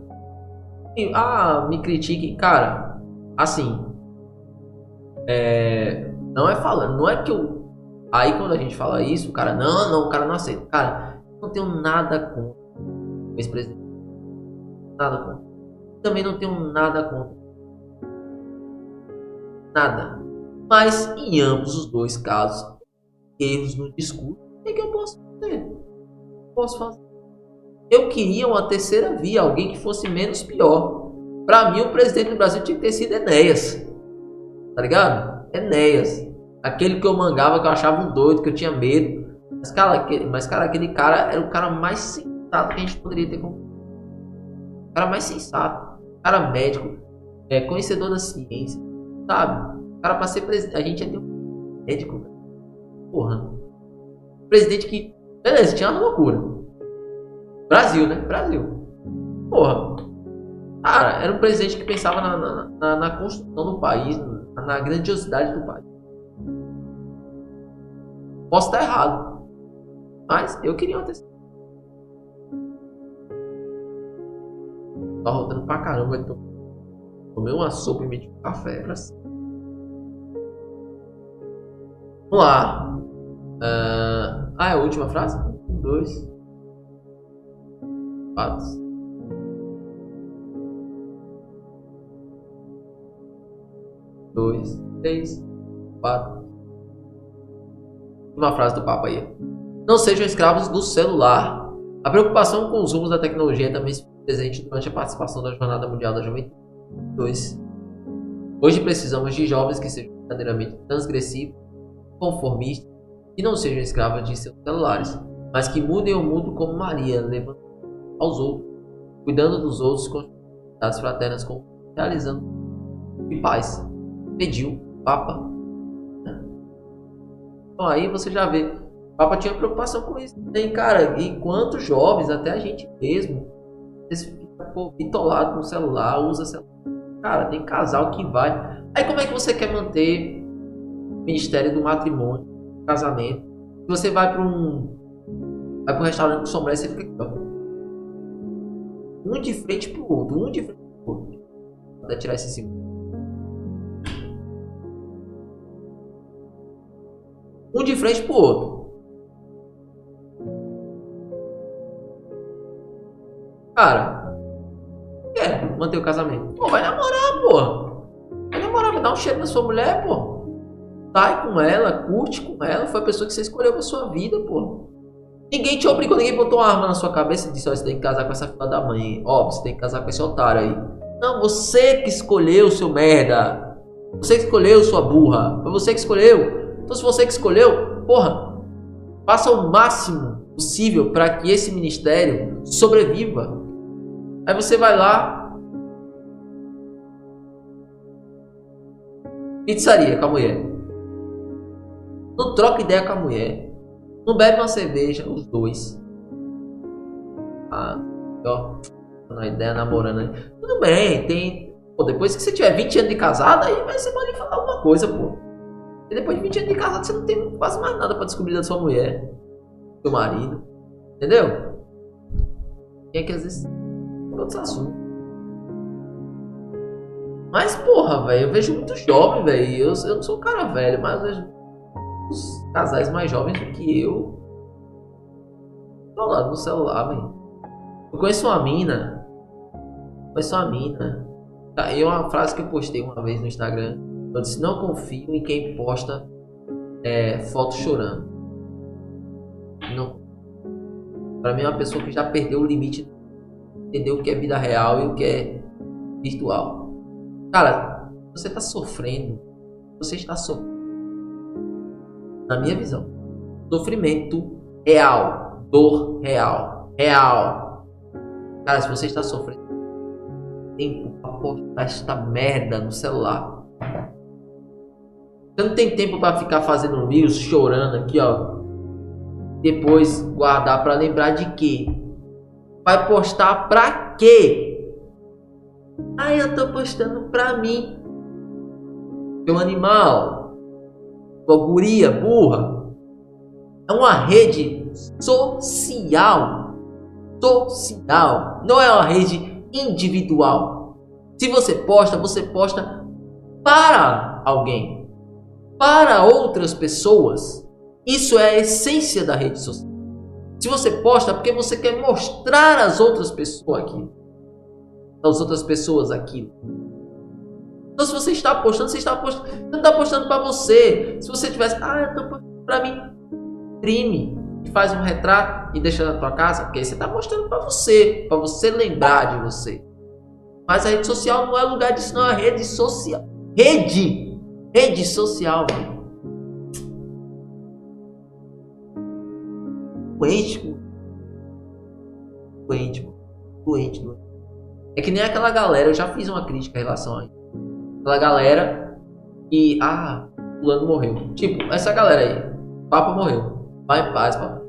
Me critique, cara. Assim, não é falando, não é que eu... Aí quando a gente fala isso, o cara, não, o cara não aceita. Cara, eu não tenho nada contra o ex-presidente. Nada contra. Também não tenho nada contra. Nada. Mas em ambos os dois casos, erros no discurso, o que eu posso fazer? Eu queria uma terceira via, alguém que fosse menos pior. Pra mim, o presidente do Brasil tinha que ter sido Enéas. Tá ligado? Enéas. Aquele que eu mangava, que eu achava um doido, que eu tinha medo. Mas, cara, aquele cara era o cara mais sensato que a gente poderia ter como. O cara mais sensato. Cara médico. Conhecedor da ciência. Sabe? O cara pra ser presidente. A gente ia ter um médico, velho. Porra. Presidente que. Beleza, tinha uma loucura. Brasil, né? Brasil. Porra. Cara, era um presidente que pensava na construção do país, na grandiosidade do país. Posso estar errado, mas eu queria uma terceira. Tá rodando pra caramba, então. Tomei uma sopa e meti um café. Assim. Vamos lá. É a última frase? 1, 2, 4. 2, 3, 4. Uma frase do Papa aí. Não sejam escravos do celular. A preocupação com os rumos da tecnologia é também presente durante a participação da Jornada Mundial da Juventude. 2. Hoje precisamos de jovens que sejam verdadeiramente transgressivos, conformistas, que não sejam escravos de seus celulares, mas que mudem o mundo como Maria, levando aos outros, cuidando dos outros com atividades fraternas, realizando de paz. Pediu o Papa. Então aí você já vê, o Papa tinha preocupação com isso. Tem, cara, e quantos jovens, até a gente mesmo, fica bitolado no celular, usa celular. Cara, tem casal que vai. Aí como é que você quer manter o ministério do matrimônio, do casamento? Se você vai para um restaurante com sombra, você fica aqui, ó. Um de frente pro outro, Até tirar esse segundo. Um de frente pro outro. Cara, quer manter o casamento? Pô, vai namorar, pô. Vai namorar, vai dar um cheiro na sua mulher, pô. Sai com ela, curte com ela. Foi a pessoa que você escolheu pra sua vida, pô. Ninguém te obrigou, ninguém botou uma arma na sua cabeça e disse, ó, você tem que casar com essa filha da mãe. Ó, você tem que casar com esse otário aí. Não, você que escolheu, seu merda. Você que escolheu, sua burra. Foi você que escolheu. Então se você que escolheu, porra, faça o máximo possível para que esse ministério sobreviva. Aí você vai lá, pizzaria com a mulher, não troca ideia com a mulher, não bebe uma cerveja, os dois. Ó, na ideia, namorando aí. Tudo bem, tem. Pô, depois que você tiver 20 anos de casado, aí você pode falar alguma coisa, pô. E depois de 20 anos de casado, você não tem quase mais nada pra descobrir da sua mulher, do seu marido. Entendeu? Tem que às vezes outros assuntos. Mas, porra, velho, eu vejo muito jovem, velho. Eu não sou um cara velho, mas eu vejo os casais mais jovens do que eu do lado no celular, velho. Eu conheço uma mina. E uma frase que eu postei uma vez no Instagram. Eu disse: não confio em quem posta foto chorando. Não. Pra mim é uma pessoa que já perdeu o limite, entendeu o que é vida real e o que é virtual. Cara, você tá sofrendo. Você está sofrendo. Na minha visão. Sofrimento real. Dor real. Real. Cara, se você está sofrendo, tempo pra postar esta merda no celular. Você não tem tempo pra ficar fazendo reels, chorando aqui, ó. Depois guardar pra lembrar de quê? Vai postar pra quê? Ah, eu tô postando pra mim. Meu animal. Tua guria burra. É uma rede social. Social. Não é uma rede individual. Se você posta para alguém. Para outras pessoas. Isso é a essência da rede social. Se você posta é porque você quer mostrar às outras pessoas aquilo. Às outras pessoas aquilo. Então se você está postando, você não está postando para você. Se você tivesse, eu estou postando para mim, imprime e faz um retrato e deixa na tua casa, porque aí você está mostrando para você lembrar de você. Mas a rede social não é lugar disso, não, é rede social. Rede social, velho. Doente. É que nem aquela galera, eu já fiz uma crítica em relação a isso. Aquela galera que, fulano morreu. Tipo, essa galera aí, Papa morreu. Vai em paz, Papa.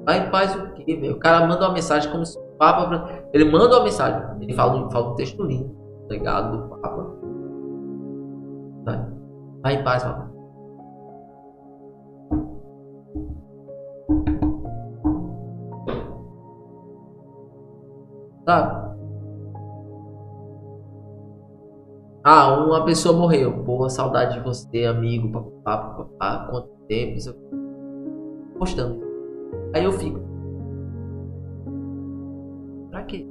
Vai em paz o quê, velho? O cara manda uma mensagem como se o Papa... Ele manda uma mensagem. Ele fala um texto lindo, legado do Papa. Vai em paz, Papa. Sabe? Uma pessoa morreu. Porra, saudade de você, amigo. Papapá, quanto tempo? Postando. Aí eu fico. Pra quê?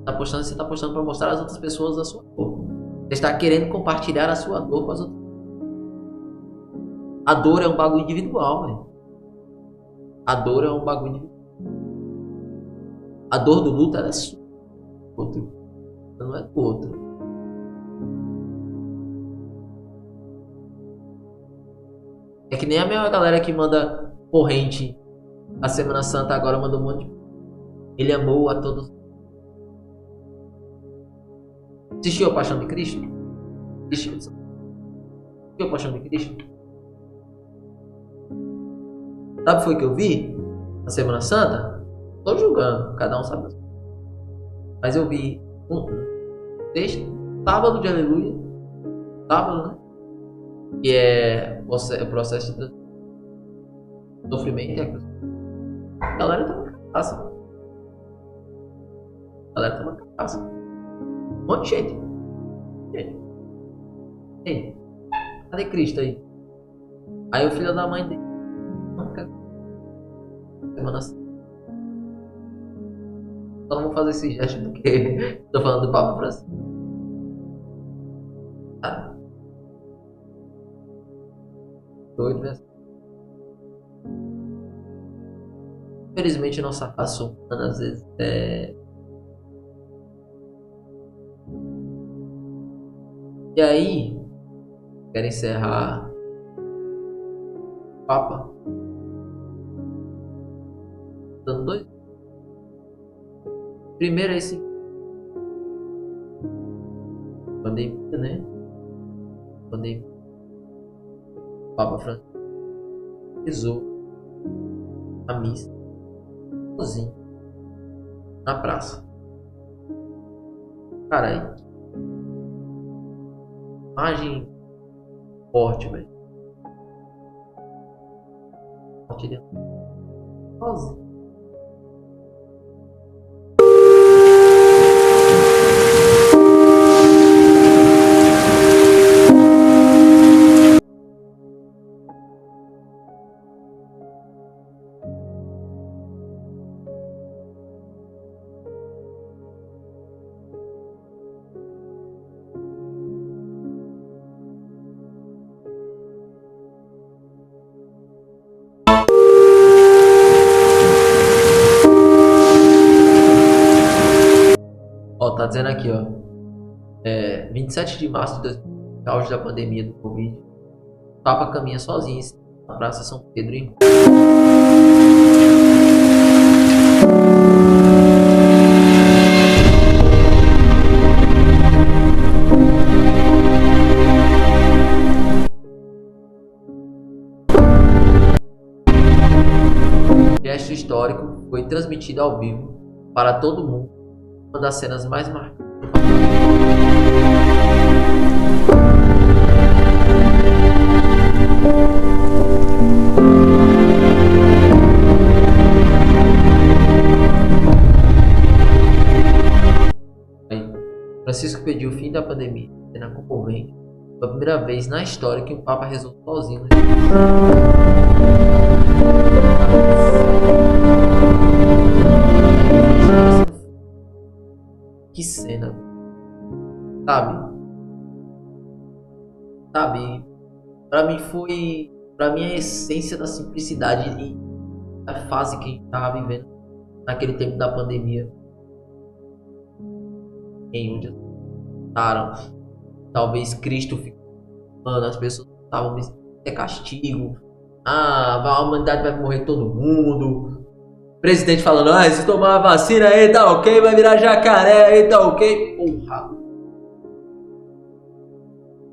Você tá postando pra mostrar às outras pessoas a sua dor. Você está querendo compartilhar a sua dor com as outras. A dor é um bagulho individual, velho. A dor é um bagulho individual. A dor do luto é sua. Outro. Não é do outro. É que nem a minha galera que manda corrente. A Semana Santa agora mandou um monte de... Ele amou a todos. Assistiu a Paixão de Cristo? Assistiu a Paixão de Cristo? Sabe o que foi que eu vi na Semana Santa? Tô julgando, cada um sabe. Mas eu vi um texto, sábado de aleluia. Sábado, né? Que é o processo de sofrimento. A galera tá uma cachaça. Um monte de gente. Ei, cadê Cristo aí? Aí o filho da mãe dele. Semana Santa. Só não vou fazer esse gesto porque tô falando do Papa Francisco. Doido, né? Infelizmente nossa raça humana às vezes E aí, quero encerrar o Papa dando dois. Primeiro é esse pandemia, né? Pandemia. O Papa Francisco rezou a missa sozinho na praça. Cara, aí imagem forte, velho. Forte dentro. sozinho. Ó, tá dizendo aqui, ó. 27 de março de 2020, auge da pandemia do Covid. O Papa caminha sozinho na Praça São Pedro em gesto histórico foi transmitido ao vivo para todo mundo. Uma das cenas mais marcantes. Francisco pediu o fim da pandemia, cena comovente. Foi a primeira vez na história que o Papa rezou sozinho. Que cena, sabe? Pra mim a essência da simplicidade e da fase que a gente tava vivendo naquele tempo da pandemia, em onde estaram, talvez Cristo ficou, as pessoas estavam castigo, a humanidade vai morrer todo mundo. Presidente falando, se tomar a vacina aí tá ok, vai virar jacaré aí tá ok. Porra.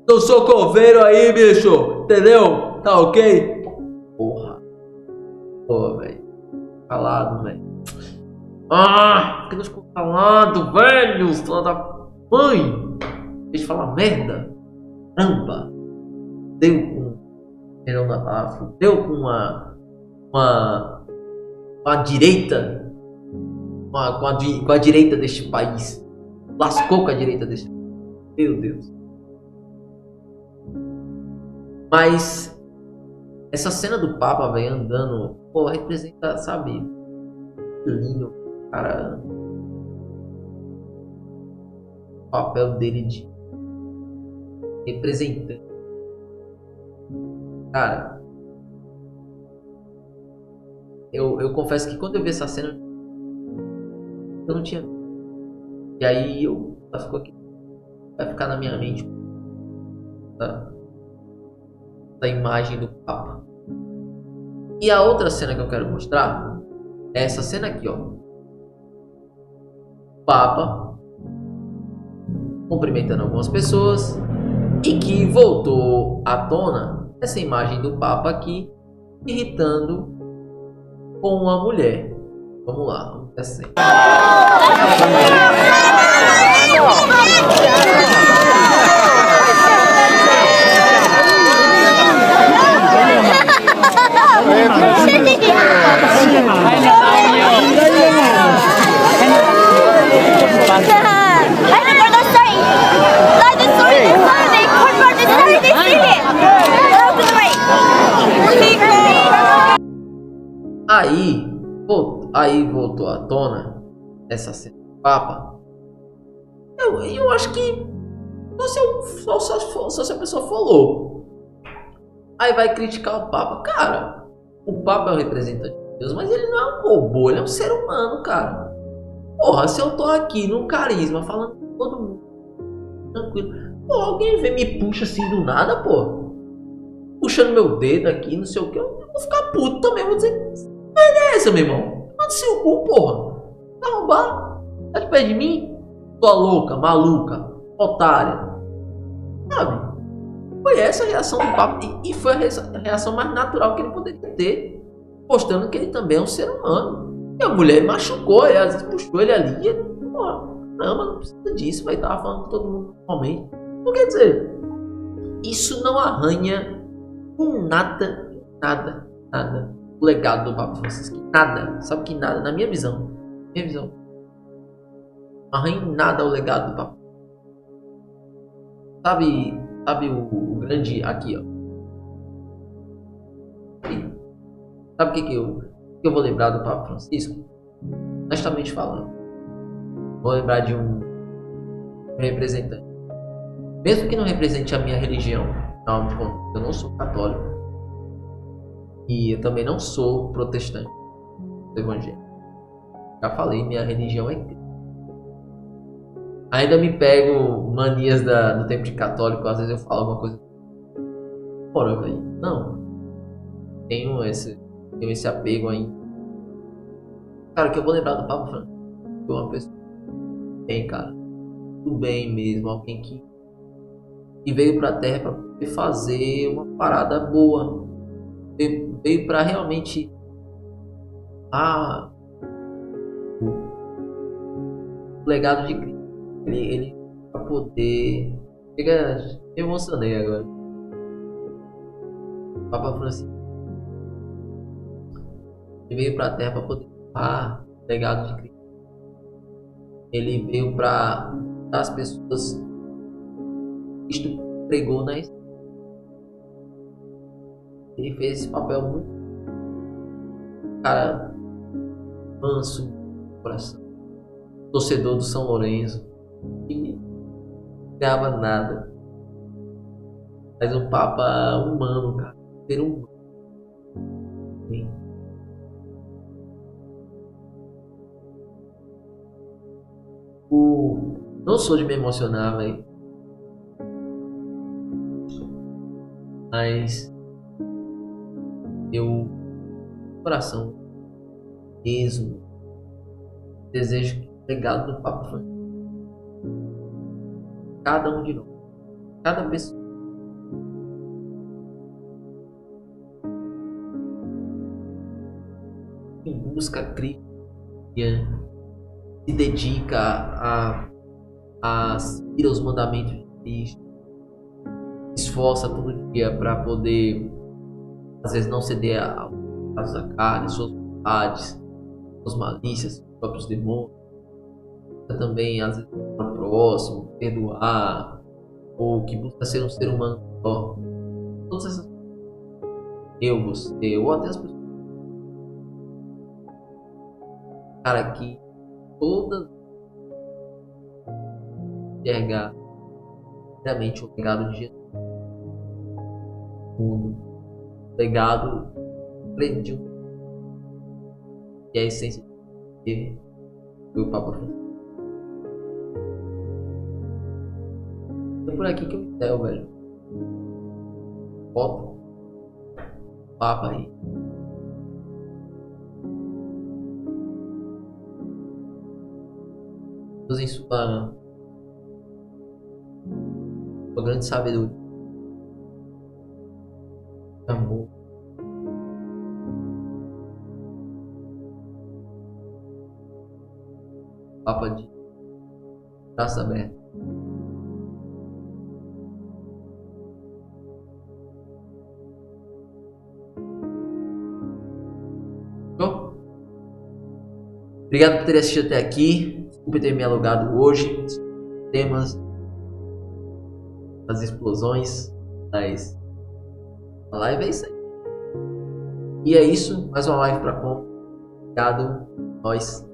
Não sou coveiro aí, bicho. Entendeu? Tá ok? Porra. Pô, velho. Calado, velho. Que não ficou calado, velho. Filha da mãe. Deixa eu falar merda. Caramba. Deu com... Perdão da palavra. Deu com a direita, com a direita deste país, lascou com a direita deste país, meu Deus. Mas essa cena do Papa, velho, andando, pô, representa, sabe, lindo, cara, o papel dele de representante, cara. Eu confesso que quando eu vi essa cena, eu não tinha. E aí ela ficou aqui. Vai ficar na minha mente da imagem do Papa. E a outra cena que eu quero mostrar é essa cena aqui, ó. Papa cumprimentando algumas pessoas e que voltou à tona essa imagem do Papa aqui irritando com uma mulher. Vamos lá, vamos ver assim. Aí voltou à tona essa cena do Papa. Eu acho que só se a pessoa for louco, aí vai criticar o Papa. Cara, o Papa é o representante de Deus, mas ele não é um robô, ele é um ser humano, cara. Porra, se eu tô aqui no carisma falando com todo mundo tranquilo, pô, alguém vem me puxa assim do nada, pô, puxando meu dedo aqui, não sei o que, eu vou ficar puto também, vou dizer, mas é essa, meu irmão? Manda seu cu, porra. Vai roubar? Tá de pé de mim? Tua louca, maluca, otária. Sabe? Foi essa a reação do Papa. E foi a reação mais natural que ele poderia ter. Mostrando que ele também é um ser humano. E a mulher machucou, e às vezes puxou ele ali. E ele, porra, não precisa disso. Vai estar falando com todo mundo normalmente. Não quer dizer, isso não arranha com nada o legado do Papa Francisco. Nada, sabe que nada, na minha visão, não arranha em nada o legado do Papa. Sabe o grande aqui, ó. Sabe o que eu vou lembrar do Papa Francisco? Honestamente falando, vou lembrar de um representante, mesmo que não represente a minha religião. Afinal de contas, eu não sou católico e eu também não sou protestante do evangelho. Já falei, minha religião é Cristo. Ainda me pego manias do tempo de católico. Às vezes eu falo alguma coisa, bora, velho, não tenho esse apego ainda. Cara, o que eu vou lembrar do Papa Francisco foi uma pessoa bem, cara, tudo bem mesmo, alguém que veio pra Terra pra poder fazer uma parada boa, veio pra realmente o legado de Cristo. Ele pra poder, me emocionei agora. O Papa Francisco, ele veio pra Terra pra poder o legado de Cristo. Ele veio para as pessoas que Cristo pregou na história. Ele fez esse papel muito, cara, manso, coração, torcedor do São Lourenço, que não ganhava nada, mas um Papa humano, cara, ser humano. Sim. Não sou de me emocionar, velho, mas eu, coração mesmo, desejo que o legado do Papa Francisco, cada um de nós, cada pessoa, que busca Cristo, se dedica a seguir os mandamentos de Cristo, esforça todo dia para poder, às vezes, não ceder aos da carne, suas vontades, suas malícias, seus próprios demônios, também, às vezes, para o próximo, perdoar, ou que busca ser um ser humano melhor. Todas essas coisas, você, ou até as pessoas, cara, que todas enxergar realmente o legado de Jesus, o legado de que é a essência dele, do Papa Francisco. É por aqui que eu encerro, velho. Bota o Papa aí. Deus em sua grande sabedoria, amor, Papa de braço aberto. Bom, obrigado por ter assistido até aqui. Desculpe ter me alugado hoje. Temas das explosões, mas a live é isso aí. E é isso, mais uma live pra conta. Obrigado, nós.